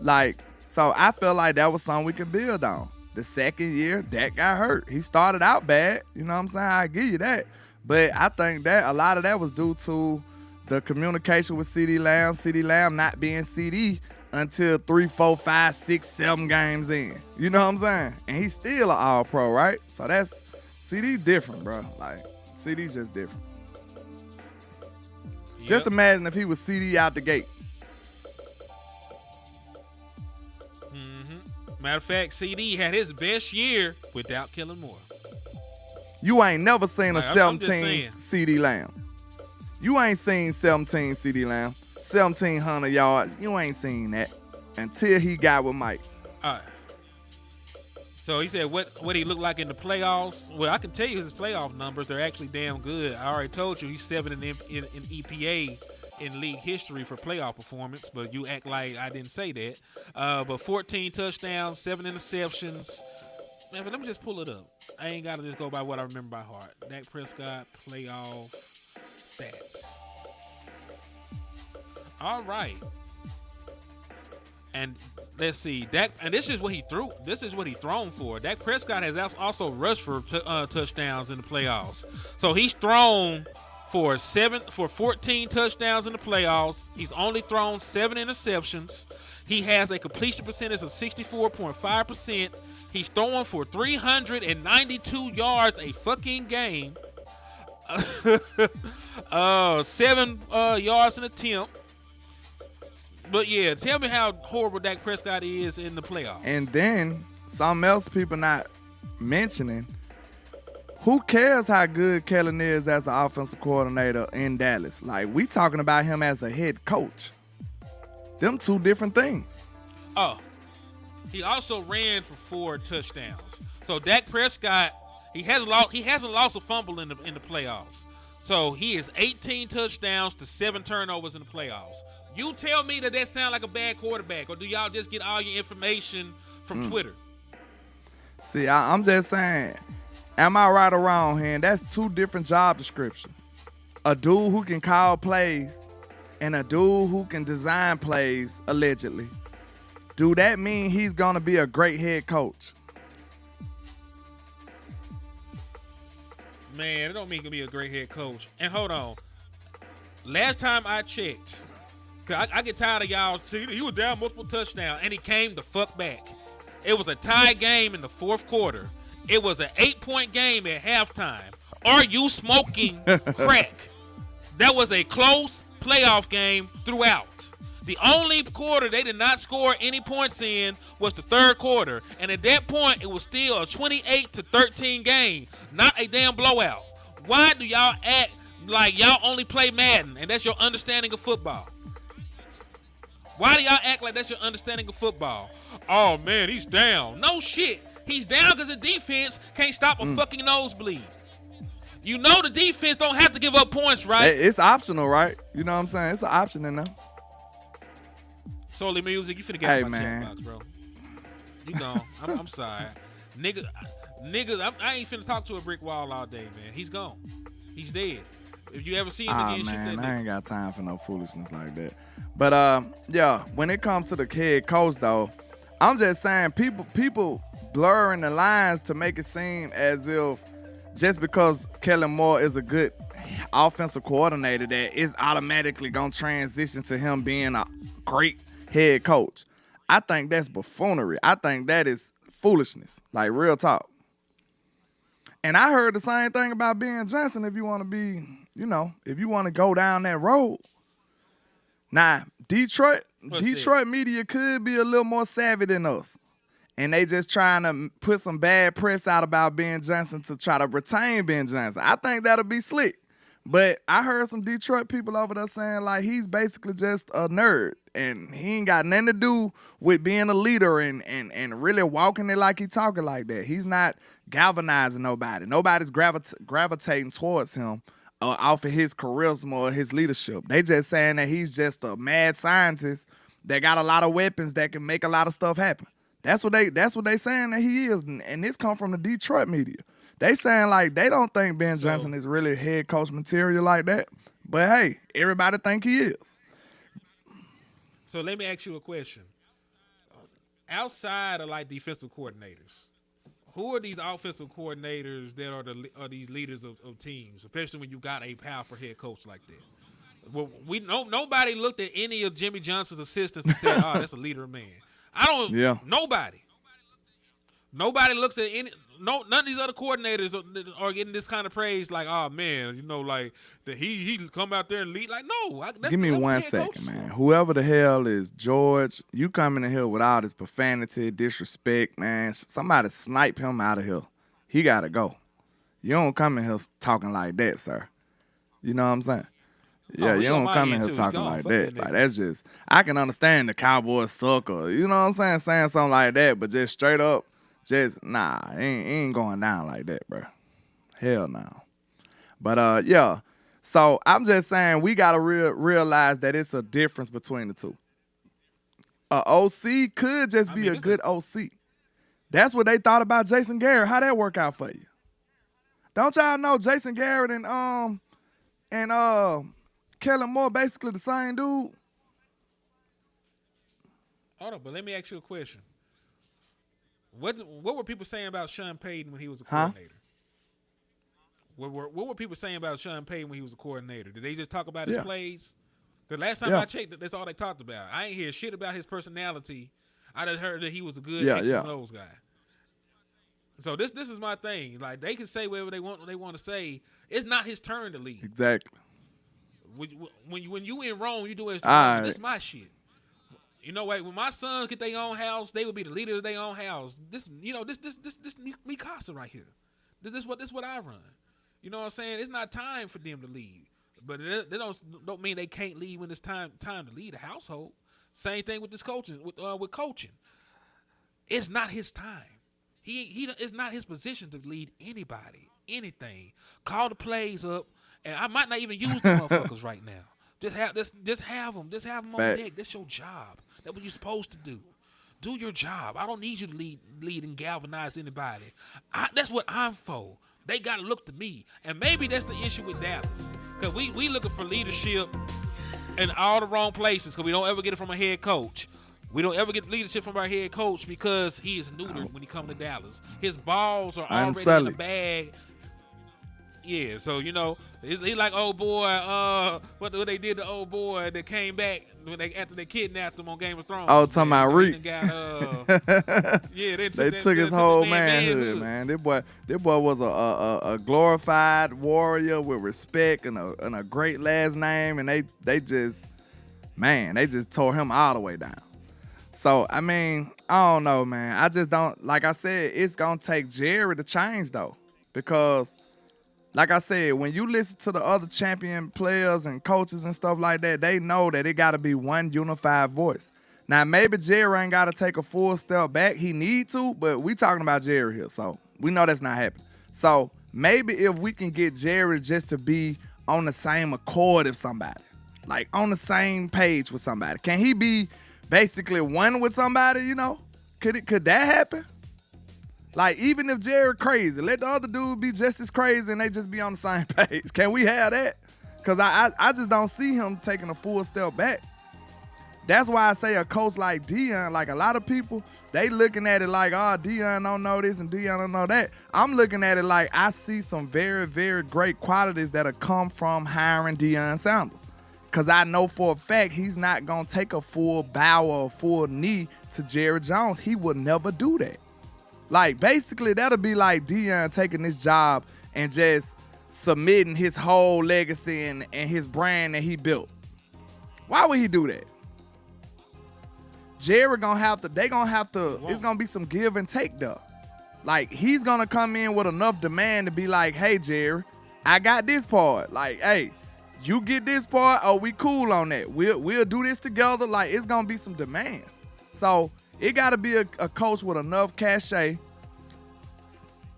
Like, so I felt like that was something we could build on. The second year, Dak got hurt. He started out bad. You know what I'm saying? I give you that. But I think that a lot of that was due to the communication with CeeDee Lamb. CeeDee Lamb not being CeeDee until 3, 4, 5, 6, 7 games in. You know what I'm saying? And he's still an all-pro, right? So that's CeeDee's different, bro. Like, CeeDee's just different. Yep. Just imagine if he was CeeDee out the gate. Matter of fact, CeeDee had his best year without Kellen Moore. You ain't never seen a 17 CeeDee Lamb. You ain't seen 17 CeeDee Lamb, 1,700 yards. You ain't seen that until he got with Mike. All right. So he said what he looked like in the playoffs. Well, I can tell you his playoff numbers are actually damn good. I already told you he's 7th in EPA in league history for playoff performance, but you act like I didn't say that. But 14 touchdowns, 7 interceptions. Man, but let me just pull it up. I ain't got to just go by what I remember by heart. Dak Prescott playoff stats. All right. And let's see. Dak, and this is what he threw. This is what he thrown for. Dak Prescott has also rushed for touchdowns in the playoffs. So he's thrown for 14 touchdowns in the playoffs. He's only thrown 7 interceptions. He has a completion percentage of 64.5%. He's throwing for 392 yards a fucking game. 7 yards an attempt. But yeah, tell me how horrible Dak Prescott is in the playoffs. And then something else people not mentioning. Who cares how good Kellen is as an offensive coordinator in Dallas? Like, we talking about him as a head coach. Them two different things. Oh, he also ran for 4 touchdowns. So Dak Prescott, he hasn't lost a fumble in the playoffs. So he is 18 touchdowns to 7 turnovers in the playoffs. You tell me that sounds like a bad quarterback, or do y'all just get all your information from Twitter? See, I'm just saying, am I right or wrong here? And that's 2 different job descriptions. A dude who can call plays and a dude who can design plays, allegedly. Do that mean he's going to be a great head coach? Man, it don't mean he can be a great head coach. And hold on. Last time I checked, cause I get tired of y'all. See, he was down multiple touchdowns, and he came the fuck back. It was a tie game in the 4th quarter. It was an 8-point game at halftime. Are you smoking crack? That was a close playoff game throughout. The only quarter they did not score any points in was the 3rd quarter. And at that point, it was still a 28-13 game, not a damn blowout. Why do y'all act like y'all only play Madden and that's your understanding of football? Why do y'all act like that's your understanding of football? Oh, man, he's down. No shit. He's down because the defense can't stop a fucking nosebleed. You know the defense don't have to give up points, right? It's optional, right? You know what I'm saying? It's an option in there. Solely Music, you finna get out of my chat box, bro. You gone. I'm sorry. Nigga, I ain't finna talk to a brick wall all day, man. He's gone. He's dead. If you ever see him again, man, shoot that I ain't got time for no foolishness like that. But yeah, when it comes to the head coach though, I'm just saying people blurring the lines to make it seem as if just because Kellen Moore is a good offensive coordinator that is automatically gonna transition to him being a great head coach. I think that's buffoonery. I think that is foolishness, like real talk. And I heard the same thing about Ben Johnson. If you want to be, if you want to go down that road. Now, Detroit media could be a little more savvy than us. And they just trying to put some bad press out about Ben Johnson to try to retain Ben Johnson. I think that'll be slick. But I heard some Detroit people over there saying, like, he's basically just a nerd. And he ain't got nothing to do with being a leader and really walking it like he talking like that. He's not galvanizing nobody. Nobody's gravitating towards him off of his charisma or his leadership. They just saying that he's just a mad scientist that got a lot of weapons that can make a lot of stuff happen. That's what they saying that he is. And this come from the Detroit media. They saying like they don't think Ben Johnson is really head coach material like that. But hey, everybody think he is. So let me ask you a question. Outside of like defensive coordinators, who are these offensive coordinators that are these leaders of teams, especially when you got a powerful head coach like that? Well, nobody looked at any of Jimmy Johnson's assistants and said, "Oh, that's a leader of man." Nobody. Nobody looks at none of these other coordinators are getting this kind of praise. Like, oh man, like that he come out there and lead. Like, no. Give me 1 second, man. Whoever the hell is George, you coming in here with all this profanity, disrespect, man. Somebody snipe him out of here. He gotta go. You don't come in here talking like that, sir. You know what I'm saying? Yeah, you don't come in here talking like that. Like, that's just, I can understand the Cowboys suck or, you know what I'm saying something like that, but just straight up, it ain't going down like that, bro. Hell no. But, yeah, so I'm just saying we got to realize that it's a difference between the two. A OC could just be a good OC. That's what they thought about Jason Garrett. How'd that work out for you? Don't y'all know Jason Garrett and Kellen Moore basically the same dude? Hold on, but let me ask you a question. What were people saying about Sean Payton when he was a coordinator? What were people saying about Sean Payton when he was a coordinator? Did they just talk about his plays? The last time I checked, that's all they talked about. I ain't hear shit about his personality. I just heard that he was a good X's and O's guy. So this is my thing. Like they can say whatever they want to say. It's not his turn to lead. Exactly. When you in Rome, you do it. All This right. my shit. You know, like when my sons get their own house, they will be the leader of their own house. This me Casa right here. This what I run. You know what I'm saying? It's not time for them to lead, but they don't mean they can't lead when it's time to lead a household. Same thing with this coaching with coaching. It's not his time. He it's not his position to lead anybody, anything. Call the plays up, and I might not even use the motherfuckers right now. Just have them on Facts. deck. That's your job. That's what you're supposed to do. Do your job. I don't need you to lead and galvanize anybody. That's what I'm for. They got to look to me. And maybe that's the issue with Dallas. Because we looking for leadership in all the wrong places because we don't ever get it from a head coach. We don't ever get leadership from our head coach because he is neutered when he comes to Dallas. His balls are already in the bag. Yeah, so, you know, he like old boy, what they did to old boy that came back after they kidnapped him on Game of Thrones. Oh, talking about Reek. Yeah, they took his whole manhood, man. This boy was a glorified warrior with respect and a great last name, and they just tore him all the way down. So, I mean, I don't know, man. I just don't, like I said, it's going to take Jerry to change, though, because like I said, when you listen to the other champion players and coaches and stuff like that, they know that it got to be one unified voice. Now, maybe Jerry ain't got to take a full step back. He need to, but we talking about Jerry here, so we know that's not happening. So maybe if we can get Jerry just to be on the same accord as somebody, like on the same page with somebody. Can he be basically one with somebody, you know? Could that happen? Like, even if Jerry crazy, let the other dude be just as crazy and they just be on the same page. Can we have that? Because I just don't see him taking a full step back. That's why I say a coach like Deion, like a lot of people, they looking at it like, oh, Deion don't know this and Deion don't know that. I'm looking at it like I see some very, very great qualities that'll come from hiring Deion Sanders. Because I know for a fact he's not going to take a full bow or a full knee to Jerry Jones. He would never do that. Like, basically, that'll be like Deion taking this job and just submitting his whole legacy and his brand that he built. Why would he do that? Jerry they gonna have to, it's gonna be some give and take though. Like, he's gonna come in with enough demand to be like, hey, Jerry, I got this part. Like, hey, you get this part, oh, we cool on that. We'll do this together. Like, it's gonna be some demands. So, it got to be a coach with enough cachet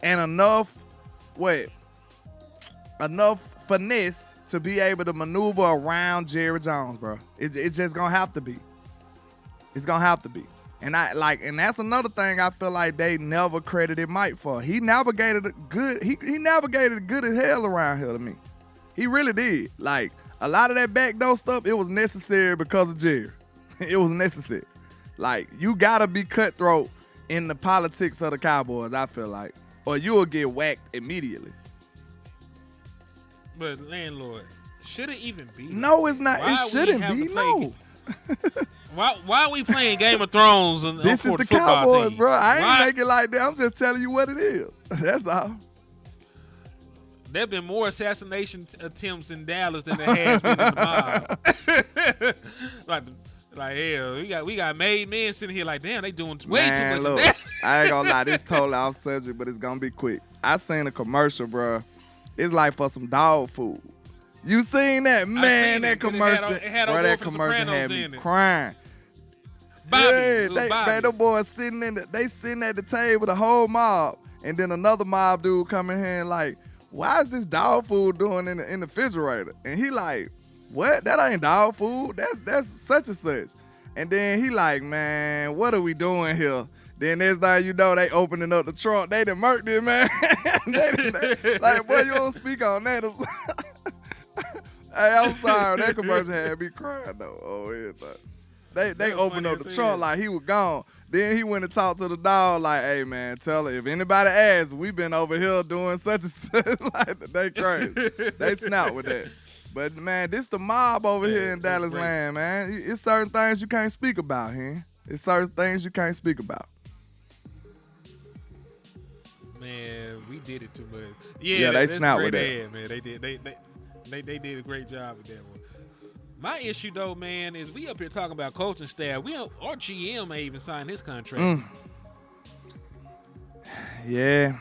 and enough finesse to be able to maneuver around Jerry Jones, bro. It's just gonna have to be. It's gonna have to be. And that's another thing I feel like they never credited Mike for. He navigated good. He navigated good as hell around here to me. He really did. Like, a lot of that backdoor stuff, it was necessary because of Jerry. It was necessary. Like, you gotta be cutthroat in the politics of the Cowboys, I feel like, or you will get whacked immediately. But landlord, should it even be? No, it's not. Why it shouldn't be. No. Why are we playing Game of Thrones? This is the Cowboys, bro. I ain't make it like that. I'm just telling you what it is. That's all. There have been more assassination attempts in Dallas than there has been in the mob. Like hell, we got made men sitting here like, damn, they doing way too much. Look, I ain't gonna lie, this totally off subject, but it's gonna be quick. I seen a commercial, bro. It's like for some dog food. You seen that? Man, that commercial, bro, that commercial had me crying. Bobby, man, them boys sitting sitting at the table, the whole mob, and then another mob dude come in here and like, why is this dog food doing in the refrigerator? And he like, what? That ain't dog food. That's such and such. And then he like, man, what are we doing here? Then next thing you know, they opening up the trunk. They done murked it, man. Like, boy, you don't speak on that. Hey, I'm sorry. That commercial had me crying, though. Oh, everything. They opened up the trunk like he was gone. Then he went and talked to the dog like, hey, man, tell her, if anybody asks, we been over here doing such and such. Like, they crazy. They snap with that. But, man, this the mob over here in Dallas land, man. It's certain things you can't speak about, huh? It's certain things you can't speak about. we did it too much. Yeah, Yeah, they that's snapped great with that. ad, man. They did a great job with that one. My issue though, man, is we up here talking about coaching staff. Our GM may even sign his contract. Yeah.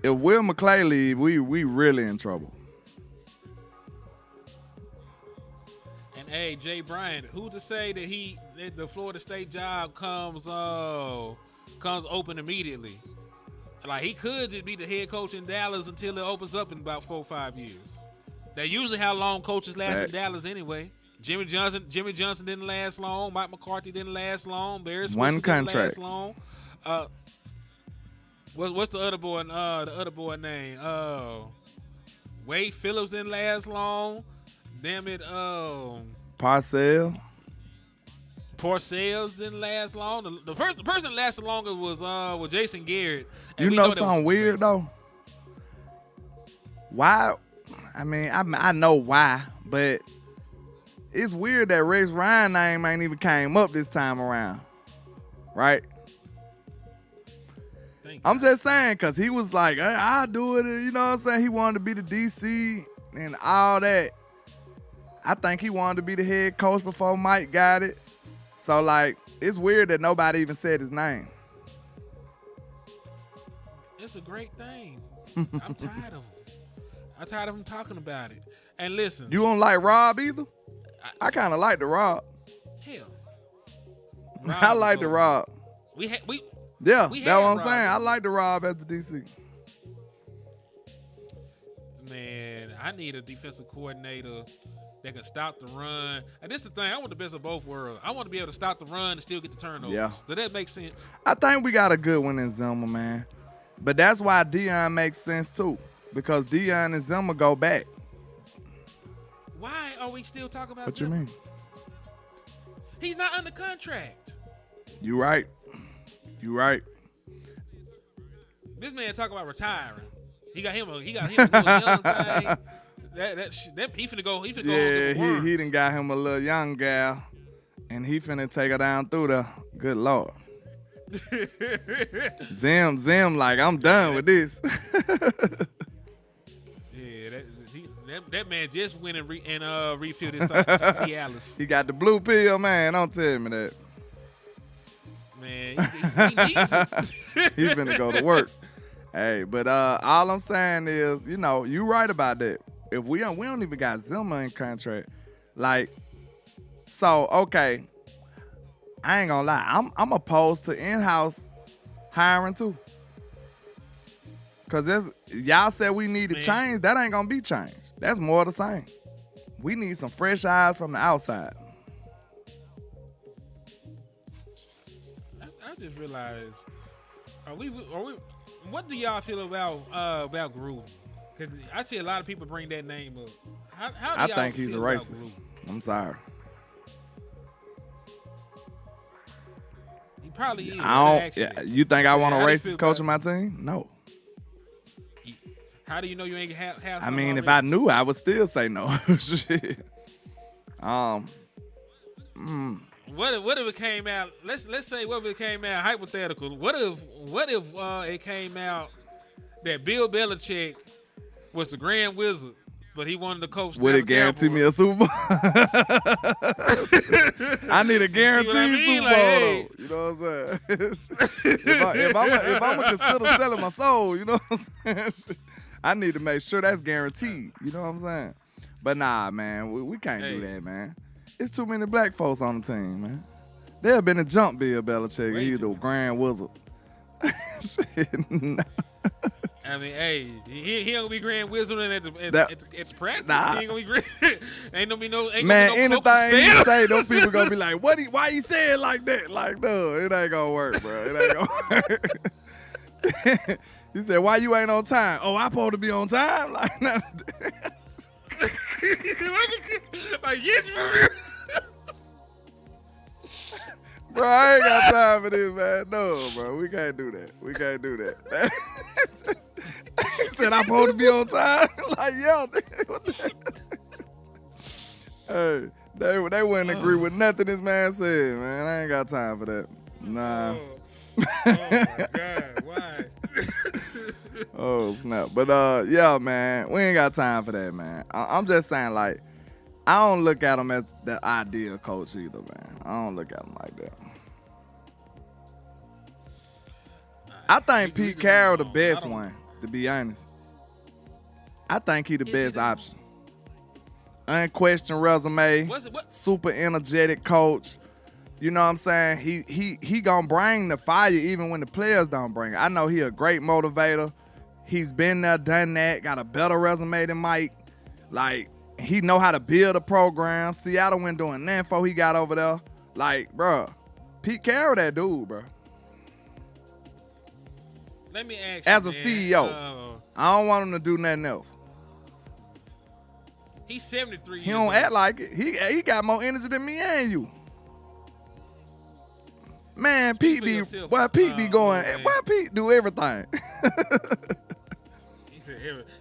If Will McClay leave, we really in trouble. And hey, Jay Bryant, who's to say that the Florida State job comes open immediately? Like he could just be the head coach in Dallas until it opens up in about 4 or 5 years. That's usually how long coaches last in Dallas anyway. Jimmy Johnson didn't last long. Mike McCarthy didn't last long. Barry Switzer One contract. didn't last long. What's the other boy? The other boy name? Wade Phillips didn't last long. Damn it. Parcells didn't last long. The person that lasted longer was Jason Garrett. And You we know that something was weird though? Why? I mean, I know why, but it's weird that Rex Ryan name ain't even came up this time around, right? I'm just saying, because he was like, I'll do it. You know what I'm saying? He wanted to be the DC and all that. I think he wanted to be the head coach before Mike got it. So, like, it's weird that nobody even said his name. It's a great thing. I'm tired of him. I'm tired of him talking about it. And listen. You don't like Rob either? I kind of like the Rob. Hell. I like the Rob. We Yeah, had that's what I'm Rob. saying. I like the Rob as the DC. Man, I need a defensive coordinator that can stop the run. And this is the thing. I want the best of both worlds. I want to be able to stop the run and still get the turnovers. Yeah. Does that make sense? I think we got a good one in Zimmer, man. But that's why Deion makes sense, too. Because Deion and Zimmer go back. Why are we still talking about What you Zimmer? mean? He's not under contract. You right. This man talking about retiring. He got him a little young thing. He finna go. He finna go. Yeah, he done got him a little young gal, and he finna take her down through the. Good Lord. Zim, like I'm done with this. Yeah, that man just went and refilled his Cialis. He got the blue pill, man. Don't tell me that. Man, he needs it. He finna go to work. Hey, but all I'm saying is, you right about that. If we don't even got Zimmer in contract, like, so okay, I ain't gonna lie, I'm opposed to in-house hiring too. Cause y'all said we need to change, that ain't gonna be changed. That's more the same. We need some fresh eyes from the outside. I just realized, are we? What do y'all feel about Gruden? Because I see a lot of people bring that name up. How do I y'all think he's a feel about racist. Gruden? I'm sorry. He probably is. You think I want a how do you feel racist coach on my team? No. How do you know you ain't have I mean, if I knew, I would still say no. Shit. What if it came out? Let's say what if it came out hypothetical. What if it came out that Bill Belichick was the Grand Wizard, but he wanted to coach? Would it guarantee me a Super Bowl? I need a guaranteed Super Bowl, though. You know what I'm saying? if I'm gonna consider selling my soul, you know what I'm saying? I need to make sure that's guaranteed. You know what I'm saying? But nah, man, we can't do that, man. It's too many black folks on the team, man. There have been a jump Bill Belichick. He's the Grand Wizard. Shit, nah. I mean, hey, he ain't gonna be Grand Wizard at the practice. Nah. He ain't gonna be Grand. Ain't gonna be no. Man, anything he say, those people gonna be like, why he say it like that? Like, no, it ain't gonna work, bro. It ain't gonna work. He said, why you ain't on time? Oh, I supposed to be on time? Like, nah. Like, yes, for real. Bro, I ain't got time for this, man. No, bro, we can't do that. We can't do that. He said, I'm supposed to be on time? Like, yo, what the Hey, they wouldn't agree with nothing this man said, man. I ain't got time for that. Nah. Oh my God, why? Oh snap! But yeah, man, we ain't got time for that, man. I'm just saying, like, I don't look at him as the ideal coach either, man. I don't look at him like that. I think Pete Carroll the best one, to be honest. I think he the best option. Unquestioned resume, super energetic coach. You know what I'm saying? He gonna bring the fire even when the players don't bring it. I know he a great motivator. He's been there, done that, got a better resume than Mike. Like, he know how to build a program. Seattle went doing that before he got over there. Like, bro, Pete Carroll that dude, bro. Let me ask you, as a man, CEO, I don't want him to do nothing else. He's 73 He years don't old. act like it. He got more energy than me and you. Man, Pete be going. Why Pete do everything?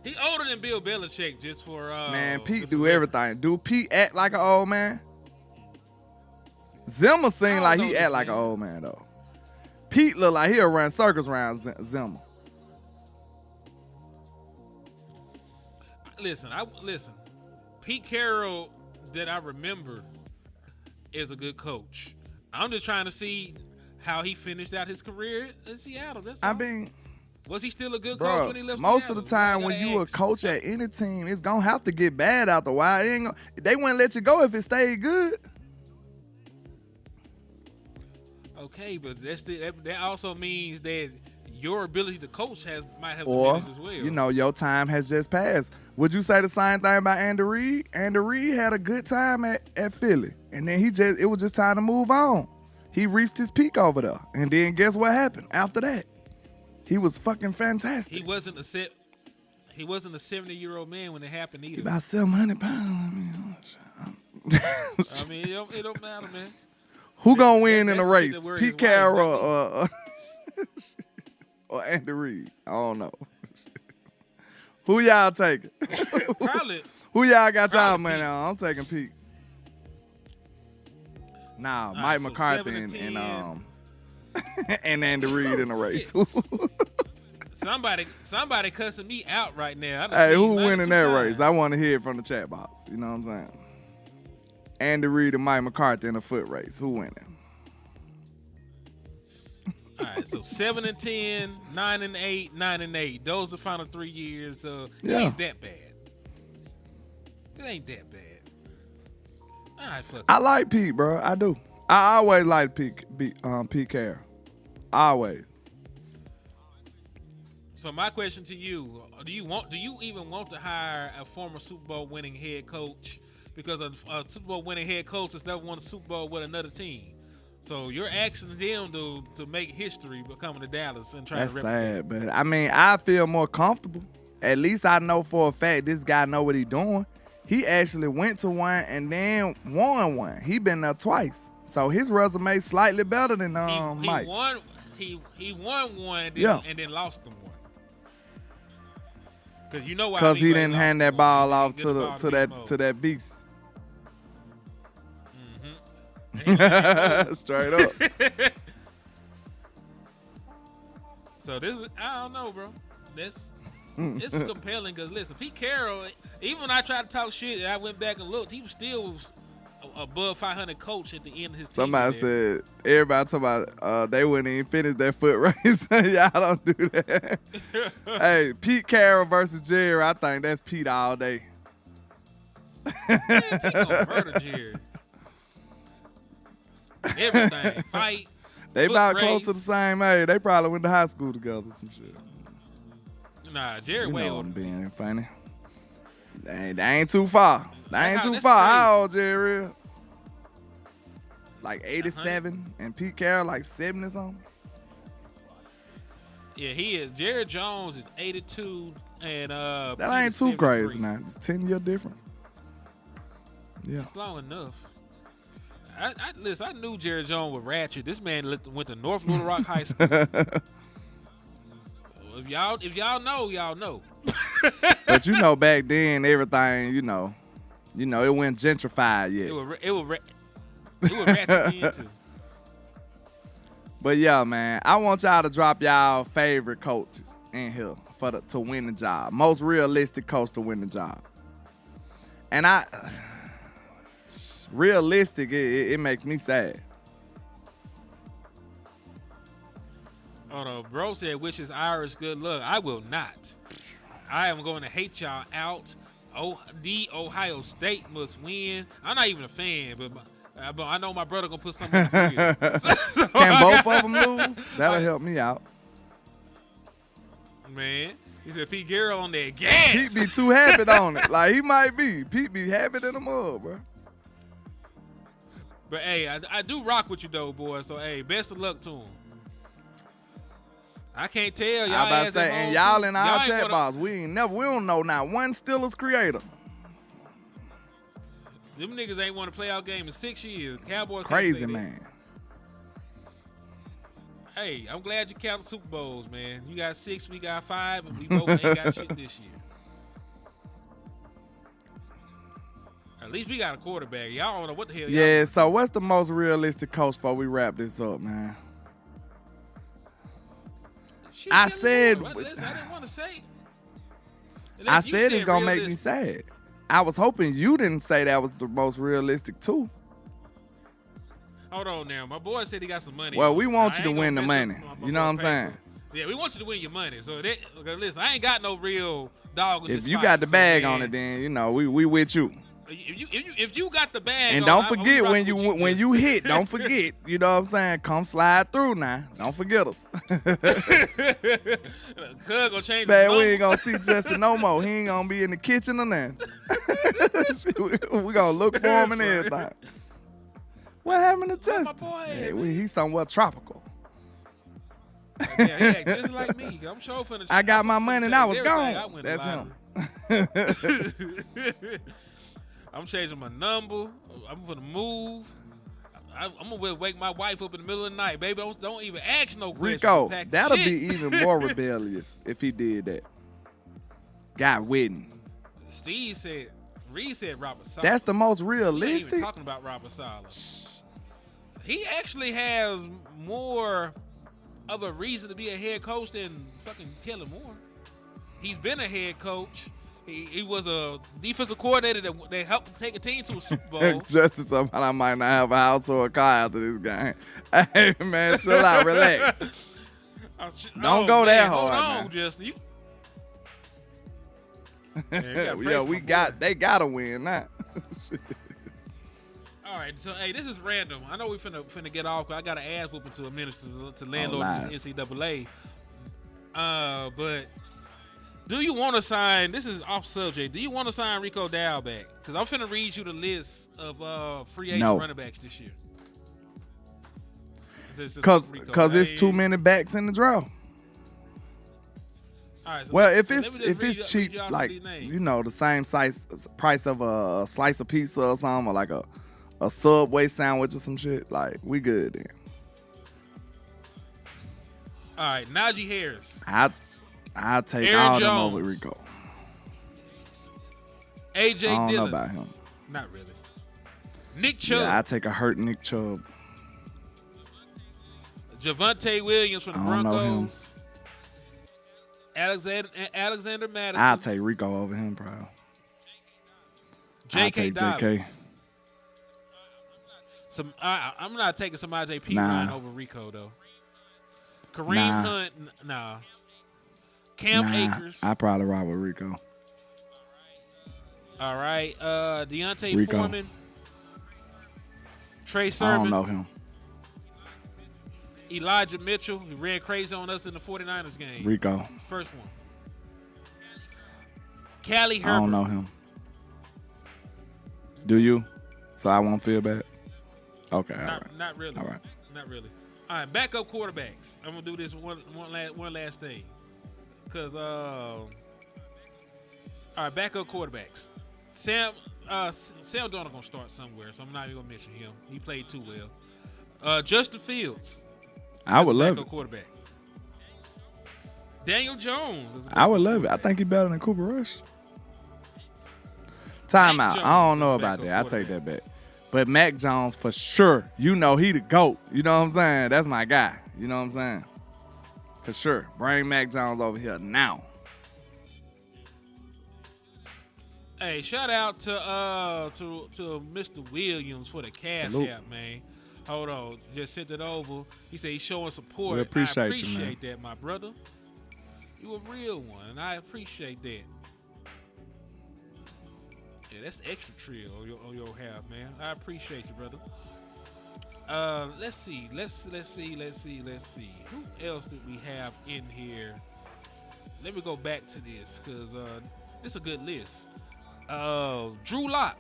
He older than Bill Belichick just for man, Pete do everything. Do Pete act like an old man? Zimmer seem like he act like an old man though. Pete look like he'll run circles around Zimmer. Listen. Pete Carroll that I remember is a good coach. I'm just trying to see how he finished out his career in Seattle. That's all. I mean, was he still a good bro, coach when he left most Seattle? of the time when you a coach at any team, it's gonna have to get bad after a while. They wouldn't let you go if it stayed good. Okay, but that also means that your ability to coach might have Or, diminished as well. you know, your time has just passed. Would you say the same thing about Andy Reid? Andy Reid had a good time at Philly, and then it was just time to move on. He reached his peak over there, and then guess what happened after that? He was fucking fantastic. He wasn't a 70-year-old man when it happened either. He about 700 pounds. I mean, it don't matter, man. Who gonna win in that's a the race? thing that worries Pete his wife, Carroll or Andy Reid? I don't know. Who y'all taking? Probably. Who y'all got y'all Probably money Pete. on? I'm taking Pete. Nah, All Mike right, so McCarthy 7 and and Andy Reid in the race. Somebody cussing me out right now. Hey, who winning that race? I want to hear it from the chat box. You know what I'm saying? Andy Reid and Mike McCarthy in a foot race. Who winning? All right, so 7-10, 9-8, 9-8. Those are the final 3 years. It ain't that bad. It ain't that bad. All right, fuck. I like Pete, bro. I do. I always like Pete Carroll. Always. So my question to you: do you even want to hire a former Super Bowl winning head coach? Because a Super Bowl winning head coach has never won a Super Bowl with another team. So you're asking them to make history by coming to Dallas and trying That's to replicate. sad, but I mean, I feel more comfortable. At least I know for a fact this guy know what he doing. He actually went to one and then won one. He been there twice. So his resume slightly better than Mike's. He won one and then lost them one. Because you know why? Because he didn't hand that ball off to that beast. Mm-hmm. Straight up. So I don't know, bro. It's compelling because listen, Pete Carroll, even when I tried to talk shit and I went back and looked, he was still above 500 coach at the end of his Somebody season. said, everybody talking about they wouldn't even finish that foot race. Y'all don't do that. Hey, Pete Carroll versus Jerry, I think that's Pete all day. Man, Pete gonna murder Jerry. Everything. Fight. They about race. close to the same age. They probably went to high school together, some shit. Nah, Jerry You way know older. I'm being funny. They ain't too far. That's How crazy. old Jerry is? Like 87, and Pete Carroll like 70 something. Yeah, he is. Jerry Jones is 82, and That Pete ain't is too 73. crazy now. It's 10-year difference. Yeah. It's long enough. Listen, I knew Jerry Jones was ratchet. This man went to North Little Rock High School. If y'all know, y'all know. But you know, back then everything, you know, it wasn't gentrified yet. It was ratchet then too. But yeah, man, I want y'all to drop y'all favorite coaches in here. to win the job. Most realistic coach to win the job. And realistic, it makes me sad. Oh no, bro said wishes Irish good luck. I will not. I am going to hate y'all out. The Ohio State must win. I'm not even a fan, but I know my brother gonna put something on the field. Can both of them lose? That'll help me out. Man, he said Pete Carroll on that gas. Pete be too happy on it. Like he might be. Pete be happy in the mud, bro. But hey, I do rock with you though, boy. So hey, best of luck to him. I can't tell y'all. I about to say, and y'all in our chat box, we don't know not one Steelers creator. Them niggas ain't won a playoff game in 6 years. Cowboys crazy man. Hey, I'm glad you count the Super Bowls, man. You got 6, we got 5, and we both ain't got shit this year. At least we got a quarterback. Y'all don't know what the hell. Yeah. So what's the most realistic coach before we wrap this up, man? Shit, I said. I didn't want to say. I said it's gonna make me sad. I was hoping you didn't say that was the most realistic too. Hold on now. My boy said he got some money. Well, we want you to win the money. You know what I'm saying? Yeah, we want you to win your money. So listen, I ain't got no real dog. If you got the bag on it, then you know we with you. If you got the bag, and don't forget when you hit, don't forget. You know what I'm saying? Come slide through now. Don't forget us. Cuz gonna change. Man, we ain't gonna see Justin no more. He ain't gonna be in the kitchen or nothing. We gonna look for him and everything. What happened to Justin? Hey, he's somewhat tropical. Yeah, just like me. I'm sure finna. I got my money and I was gone. That's him. I'm changing my number. I'm gonna move. I'm gonna wake my wife up in the middle of the night, baby. Don't even ask no questions. Rico, that'll be even more rebellious if he did that. Got Whitney. Reed said Robert Saleh. That's the most We ain't realistic. even talking about Robert Saleh. He actually has more of a reason to be a head coach than fucking Kellen Moore. He's been a head coach. He was a defensive coordinator that helped take a team to a Super Bowl. Justin, somebody I might not have a house or a car after this game. Hey, man, chill out, relax. Don't go that hard, Hold on, man. Justin. They gotta win now. All right, so hey, this is random. I know we finna get off. I got an ass whooping to administer to landlord this NCAA. But do you want to sign? This is off subject. Do you want to sign Rico Dow back? Because I'm finna read you the list of free agent running backs this year. Because it's too many backs in the draw. All right, so well, if it's cheap, like you know, the same price of a slice of pizza or something, or like a Subway sandwich or some shit, like we good then. All right, Najee Harris. I'll take Aaron all Jones. them over Rico. AJ Dillon. I don't know about him. Not really. Nick Chubb. Yeah, I take a hurt Nick Chubb. Javonte Williams from the Broncos. Know him. Alexander Madison. I'll take Rico over him, bro. I'll take JK. I'm not taking some IJP Ryan over Rico though. Kareem Hunt, nah. Cam Akers. I probably ride with Rico. All right, Deontay Foreman. Trey Sermon. I don't know him. Elijah Mitchell. He ran crazy on us in the 49ers game. Rico. First one. Callie Herbert. I don't know him. Do you? So I won't feel bad? Okay, all right. Not really. All right. Not really. All right, backup quarterbacks. I'm going to do this one last thing. Because, all right, backup quarterbacks. Sam Darnold going to start somewhere, so I'm not even going to mention him. He played too well. Justin Fields. I would love it. Quarterback. Daniel Jones. I would love it. I think he's better than Cooper Rush. Timeout. I don't know about that. I'll take that back. But Mac Jones, for sure, you know he the GOAT. You know what I'm saying? That's my guy. You know what I'm saying? For sure. Bring Mac Jones over here now. Hey, shout out to Mr. Williams for the cash Salute. app, man. Hold on, just sent it over. He said he's showing support. We appreciate I you, appreciate man. that, my brother. You a real one, and I appreciate that. Yeah, that's extra trill on your half, man. I appreciate you, brother. Let's see. Who else did we have in here? Let me go back to this because this is a good list. Drew Lock.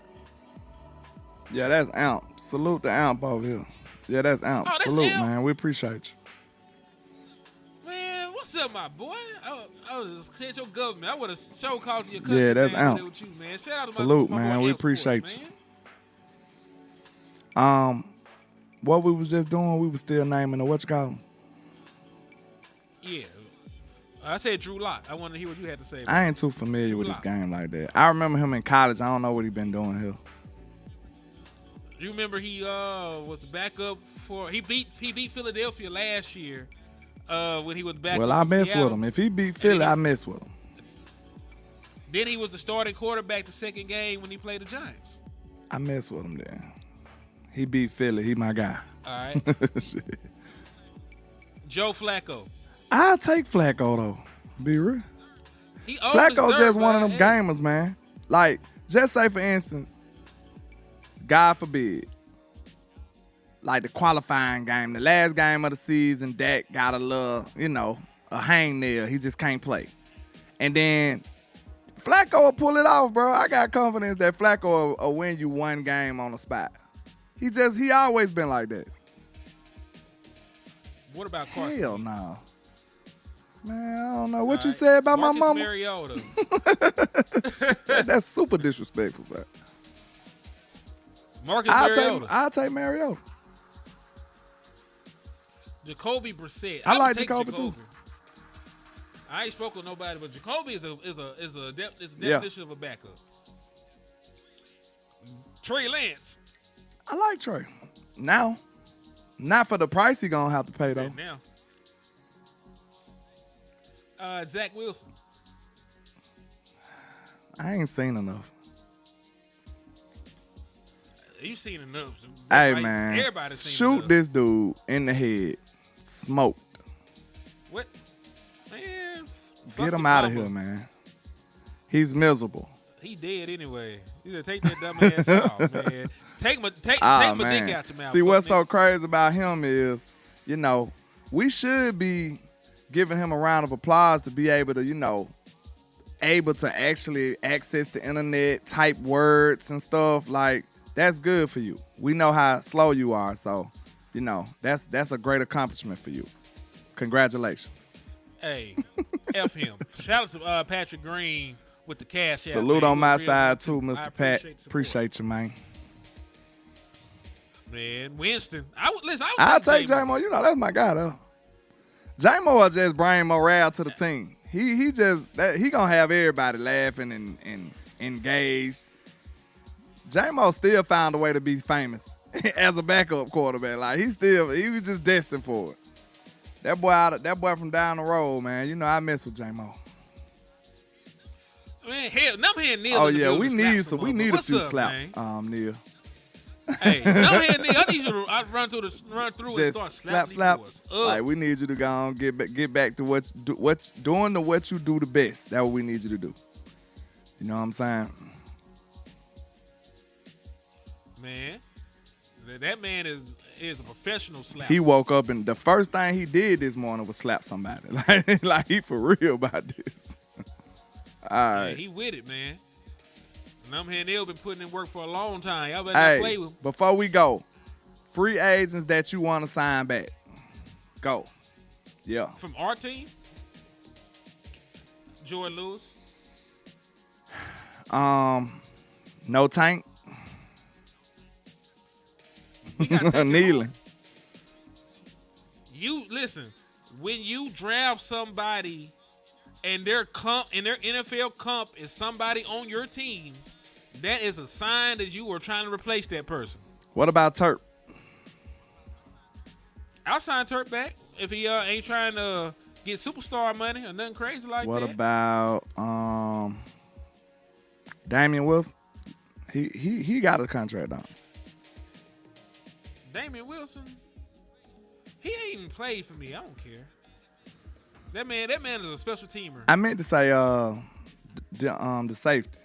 Yeah, that's Amp. Salute the Amp over here. Yeah, that's Amp. Oh, that's Salute, Amp? man. We appreciate you. Man, what's up, my boy? I was saying your government. I would have show called you your country. Yeah, that's man, Amp. with you, man. Shout out to Salute, my man. boy We Amp appreciate Sports, you. man. What we was just doing, we was still naming the what you call 'em? Yeah. I said Drew Lock. I wanted to hear what you had to say. I ain't too familiar Drew with this Lock. game like that. I remember him in college. I don't know what he been doing here. You remember he was backup for he beat Philadelphia last year when he was back. Well, I mess with him. If he beat Philly, I mess with him. Then he was the starting quarterback the second game when he played the Giants. I mess with him then. He beat Philly. He my guy. All right. Shit. Joe Flacco. I'll take Flacco though. Be real. He owns Flacco his just dirt, one of but, them hey, gamers, man. Like, just say for instance, God forbid, like the qualifying game, the last game of the season, Dak got a little, a hangnail. He just can't play. And then Flacco will pull it off, bro. I got confidence that Flacco will win you one game on the spot. He always been like that. What about Carson? Hell no. Man, I don't know what you All right. said about Marcus my mama. Mariota. That's super disrespectful, sir. Marcus Mariota. I'll take Mariota. Jacoby Brissett. I would like take Jacoby, too. I ain't spoken with nobody, but Jacoby is a Yeah. definition of a backup. Trey Lance. I like Trey. Now, not for the price he gonna have to pay though. Now. Zach Wilson. I ain't seen enough. You've seen enough. Hey right? man, Everybody's seen shoot enough. this dude in the head. Smoked. What? Man. Get him out of here, man. He's miserable. He dead anyway. You gotta take that dumb ass off, man. Take my dick out your mouth. See, what's so nigga. crazy about him is, we should be giving him a round of applause to be able to, able to actually access the internet, type words and stuff. Like, that's good for you. We know how slow you are, so, that's a great accomplishment for you. Congratulations. Hey, F him. Shout out to Patrick Green with the cash app. Salute man. on my Real side, good. too, Mr. I Pat. the support. Appreciate you, man. Man, Winston. I'll take J-Mo. That's my guy, though. J-Mo will just bring morale to the team. He gonna have everybody laughing and engaged. J-Mo still found a way to be famous as a backup quarterback. Like, he was just destined for it. That boy from down the road, man. I mess with J-Mo. Man, hell, I'm hearing Neil. Oh in the yeah, building we slap need some we motherfuckers. need a What's few up, slaps, man? Neil. Hey, I'm hearing Neil. I need you to run through and Just start slap. slapping these boys up. Like, we need you to go on get back to what you do the best. That's what we need you to do. You know what I'm saying? Man, that man is a professional slapper. He woke up and the first thing he did this morning was slap somebody. Like he for real about this. All right. Yeah, he with it, man. And I'm hearing Neil been putting in work for a long time. Y'all better not play with him. Before we go, free agents that you want to sign back. Go. Yeah. From our team, Jordan Lewis. No Tank. We gotta take him Kneeling. on. You listen, when you draft somebody and their NFL comp is somebody on your team, that is a sign that you are trying to replace that person. What about Turp? I'll sign Turk back if he ain't trying to get superstar money or nothing crazy like What that. about Damian Wilson, he got a contract on. Damian Wilson, he ain't even played for me. I don't care. That man is a special teamer. I meant to say the safety.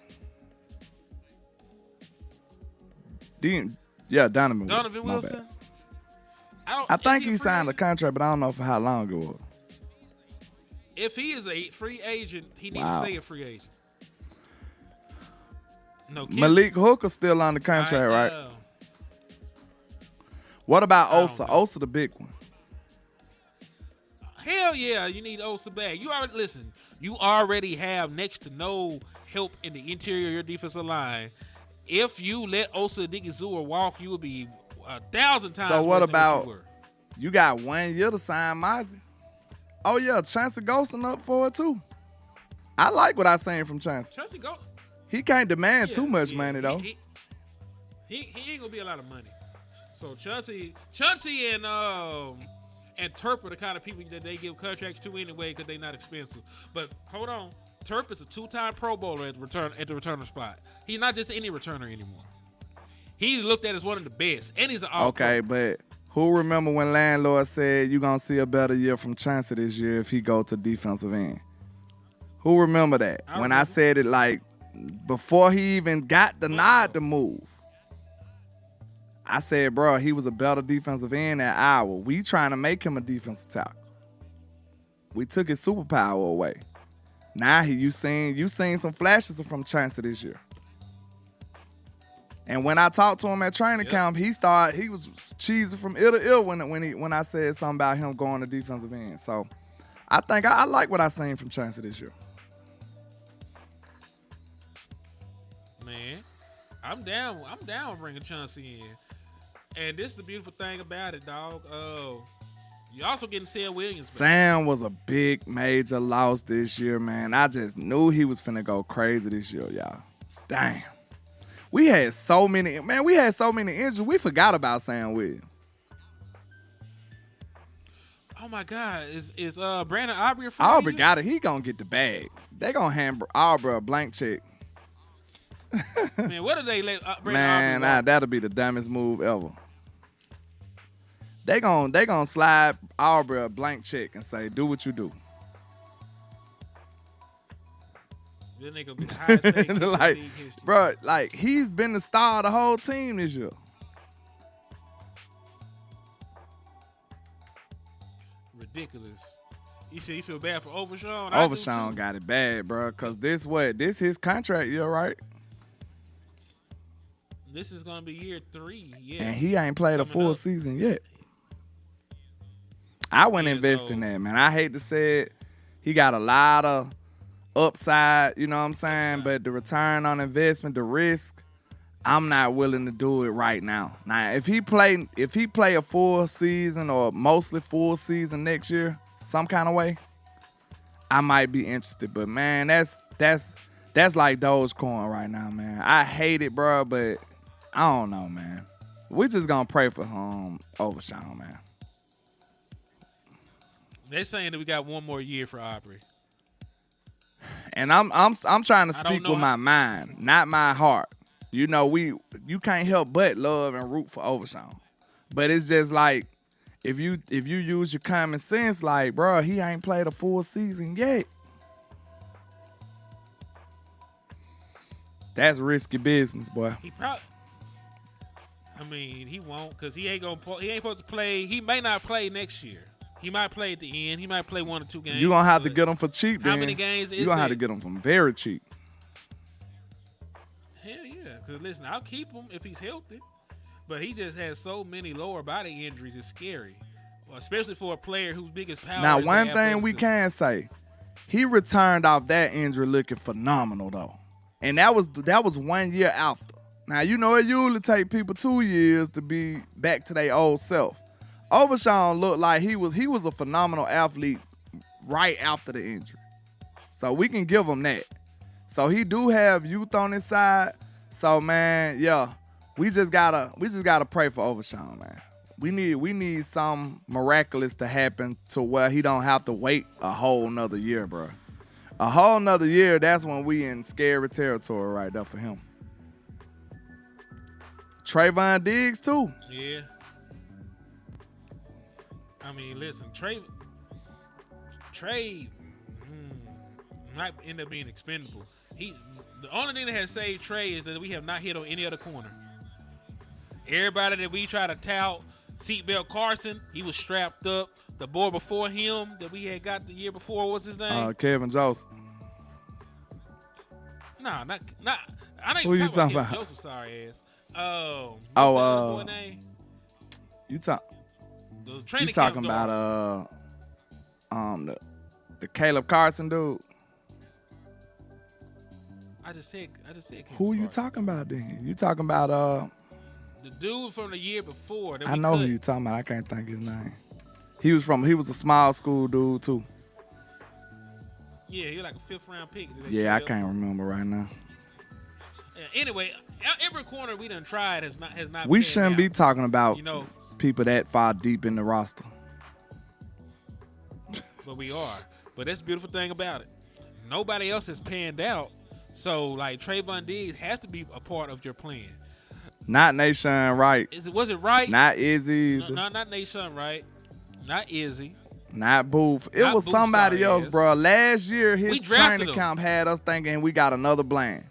Donovan Wilson. My bad. I think he signed a contract, but I don't know for how long it was. If he is a free agent, he needs to stay a free agent. No, Malik Hooker's still on the contract, right? What about Osa? Osa the big one. Hell yeah, you need Osa back. You already have next to no help in the interior of your defensive line. If you let Osa Odighizuwa walk, you would be 1,000 times. So what about you got 1 year to sign Mozzie? Oh yeah, Chance of Ghosting up for it too. I like what I seen from Chance. He can't demand too much money though. He ain't gonna be a lot of money. So Chauncey and Turp are the kind of people that they give contracts to anyway because they're not expensive. But hold on, Turp is a 2-time Pro Bowler at the returner spot. He's not just any returner anymore. He's looked at as one of the best, and he's an all-pro. Okay, but who remember when Landlord said you're going to see a better year from Chauncey this year if he go to defensive end? Who remember that? I said it like before he even got the nod to move. I said, bro, he was a better defensive end at Iowa. We trying to make him a defensive tackle. We took his superpower away. Now you seen some flashes from Chauncey this year. And when I talked to him at training camp, he was cheesing from ear to ear when I said something about him going to defensive end. So I think I like what I seen from Chauncey this year. Man, I'm down bringing Chauncey in. And this is the beautiful thing about it, dog. You also getting Sam Williams back. Sam was a big major loss this year, man. I just knew he was finna go crazy this year, y'all. Damn. We had so many injuries. We forgot about Sam Williams. Oh my God, is Brandon Aubrey a free Aubrey agent? got it. He gonna get the bag. They gonna hand Aubrey a blank check. Man, what did they let Brandon Aubrey walk? That'll be the dumbest move ever. They gonna slide Aubrey a blank check and say, do what you do. Then they gonna be the highest paid kicker in like, league history. bro, like he's been the star of the whole team this year. Ridiculous. You said you feel bad for Overshawn? Overshawn got it bad, bro, because this his contract year, right? This is gonna be year 3, yeah. And he ain't played a full season yet. I wouldn't invest in that, man. I hate to say it. He got a lot of upside, you know what I'm saying? But the return on investment, the risk, I'm not willing to do it right now. Now, if he play a full season or mostly full season next year, some kind of way, I might be interested. But man, that's like Dogecoin right now, man. I hate it, bro, but I don't know, man. We just gonna pray for Overshawn, man. They're saying that we got one more year for Aubrey. And I'm trying to speak with my mind, not my heart. You know, you can't help but love and root for Overshawn. But it's just like if you use your common sense, like, bro, he ain't played a full season yet. That's risky business, boy. He won't, because he ain't supposed to play. He may not play next year. He might play at the end. He might play 1 or 2 games. You're going to have to get him for cheap, How many games is You're going to have to get him from very cheap. Hell yeah. Because, listen, I'll keep him if he's healthy. But he just has so many lower body injuries. It's scary. Especially for a player whose biggest power Now, is one thing we can say, he returned off that injury looking phenomenal, though. And that was 1 year after. Now, you know, it usually take people 2 years to be back to their old self. Overshawn looked like he was a phenomenal athlete right after the injury. So we can give him that. So he do have youth on his side. So man, yeah, we just gotta pray for Overshawn, man. We need something miraculous to happen to where he don't have to wait a whole nother year, bro. A whole nother year, that's when we in scary territory right there for him. Trayvon Diggs, too. Yeah. I mean, listen, Trey might end up being expendable. The only thing that has saved Trey is that we have not hit on any other corner. Everybody that we try to tout, Seatbelt Carson, he was strapped up. The boy before him that we had got the year before, what's his name? Kevin Joseph. Nah, not. I don't Who even you talking talking about? about? Joseph, sorry ass. What's the boy name? You The training You talking camp about the Caleb Carson dude? I just said. Who you Carson. talking about then? You talking about The dude from the year before. That I we know cut. who you talking about. I can't think his name. He was a small school dude too. Yeah, he was like a 5th round pick. Yeah, I can't remember right now. Anyway, every corner we done tried has not. We panned shouldn't out. be talking about You know, people that far deep in the roster. but we are. But that's the beautiful thing about it. Nobody else has panned out. So like Trayvon Diggs has to be a part of your plan. Not Nation Wright. Was it right? Not Izzy. No, not Nation Wright. Not Izzy. Not Booth. It Not was Booth, somebody sorry else, ass. bro. Last year, his We drafted training him. camp had us thinking we got another Bland.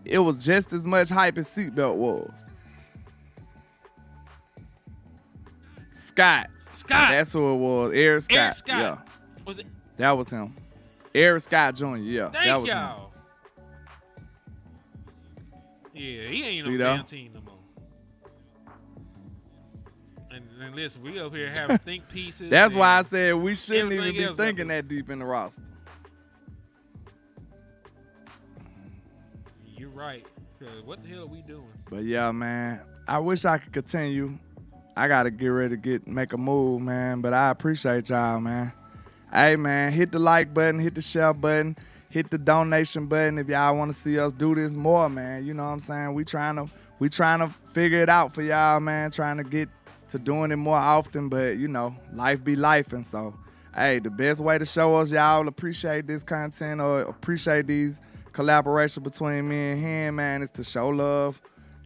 It was just as much hype as Seatbelt was. Scott. That's who it was. Eric Scott. Eric Scott. Yeah, Was it? that was him. Eric Scott Jr. Yeah, Thank that was y'all. Yeah, he ain't See no that? damn team no more. And listen, we up here having think pieces. That's and why I said we shouldn't even everything be else thinking up there. that deep in the roster. You're right. 'Cause what the hell are we doing? But yeah, man, I wish I could continue. I gotta get ready to make a move, man. But I appreciate y'all, man. Hey, man, hit the like button, hit the share button, hit the donation button if y'all want to see us do this more, man. You know what I'm saying? We trying to figure it out for y'all, man. Trying to get to doing it more often, but you know, life be life, and so, hey, the best way to show us y'all appreciate this content or appreciate these collaboration between me and him, man, is to show love,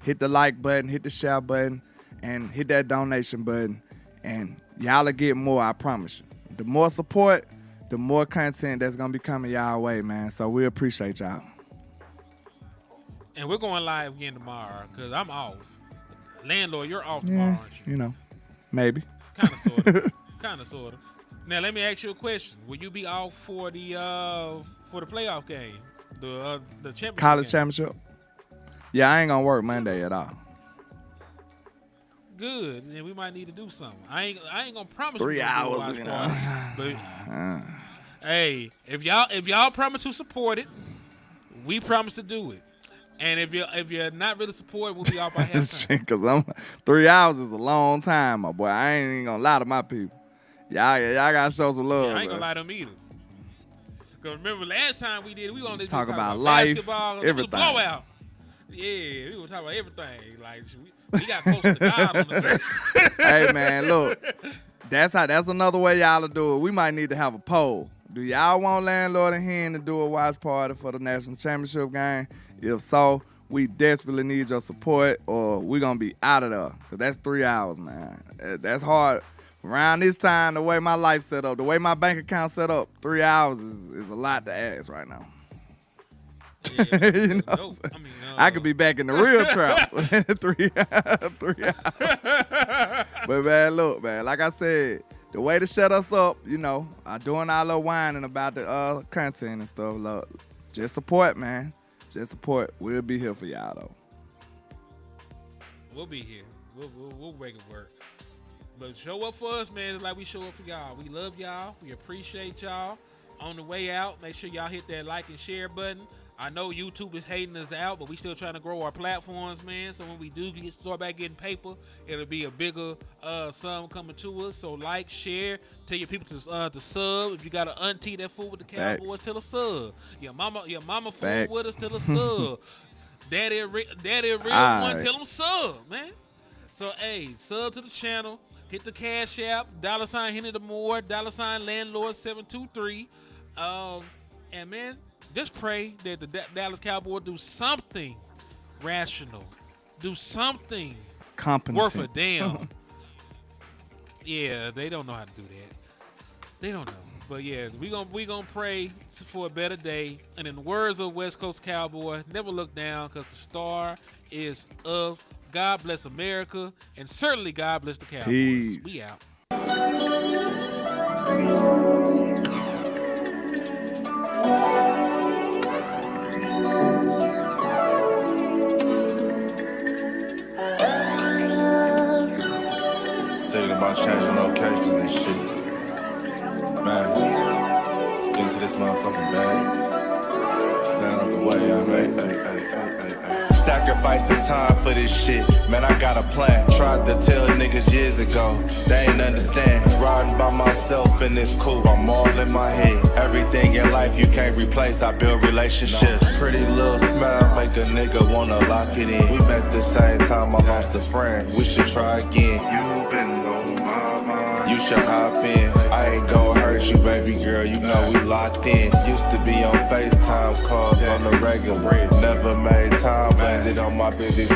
hit the like button, hit the share button, and hit that donation button, and y'all will get more, I promise you. The more support, the more content that's gonna be coming y'all way, man. So we appreciate y'all. And we're going live again tomorrow because I'm off. Landlord, you're off tomorrow, aren't you? You know, maybe. Kind of, sort of. Kind of, sort of. Now, let me ask you a question. Will you be off for the playoff game? The championship College game? championship. Yeah, I ain't gonna work Monday at all. Good. Then we might need to do something. I ain't gonna promise 3 you we're gonna do a hours, watch you know. party, but hey, if y'all promise to support it, we promise to do it. And if you're not really supporting, we'll be off by halftime. Cause 3 hours is a long time, my boy. I ain't even gonna lie to my people. Y'all gotta show some love. Yeah, I ain't gonna man. lie to them either. Cause remember last time we did it, we only Talk talk about life, basketball, everything. It was a blowout. Yeah, we gonna talk about everything. Like we got close to God on the Hey man, look, that's another way y'all to do it. We might need to have a poll. Do y'all want Landlord and Hen to do a watch party for the national championship game? If so, we desperately need your support, or we gonna be out of there. Cause that's 3 hours, man. That's hard. Around this time, the way my life set up, the way my bank account set up, 3 hours is a lot to ask right now. Yeah, You know what I'm saying? I could be back in the real trap. 3 hours. But man, look, man, like I said, the way to shut us up, you know, doing our little whining about the content and stuff. Look, just support, man. Just support. We'll be here for y'all though. We'll be here. We'll make it work. But show up for us, man. It's like we show up for y'all. We love y'all. We appreciate y'all. On the way out, make sure y'all hit that like and share button. I know YouTube is hating us out, but we still trying to grow our platforms, man. So when we do start back getting paper, it'll be a bigger sum coming to us. So like, share, tell your people to sub. If you got an auntie that fool with the Cowboys, Facts. tell her sub. Your mama fool Facts. with us, tell her sub. Daddy a real one, Alright. tell them sub, man. So hey, sub to the channel. hit the Cash App, $ Henry the Moore, $ Landlord 723. And man, just pray that the Dallas Cowboys do something rational, do something Competent. worth a damn. Yeah, they don't know how to do that. They don't know. But yeah, we gonna pray for a better day. And in the words of West Coast Cowboy, never look down, because the star is up. God bless America, and certainly God bless the Cowboys. Peace. We out. Thinking about changing locations and shit. Man, into this motherfucking bag. Stand on the way I made. Sacrificing time for this shit. Man, I got a plan. Tried to tell niggas years ago. They ain't understand. Riding by myself and it's cool. I'm all in my head. Everything in life you can't replace. I build relationships. Pretty little smile make a nigga wanna lock it in. We met the same time I lost a friend. We should try again. You should hop in. I ain't gon' hurt you, baby girl. You know we locked in. Used to be on FaceTime calls on the regular. Never made time, landed on my busy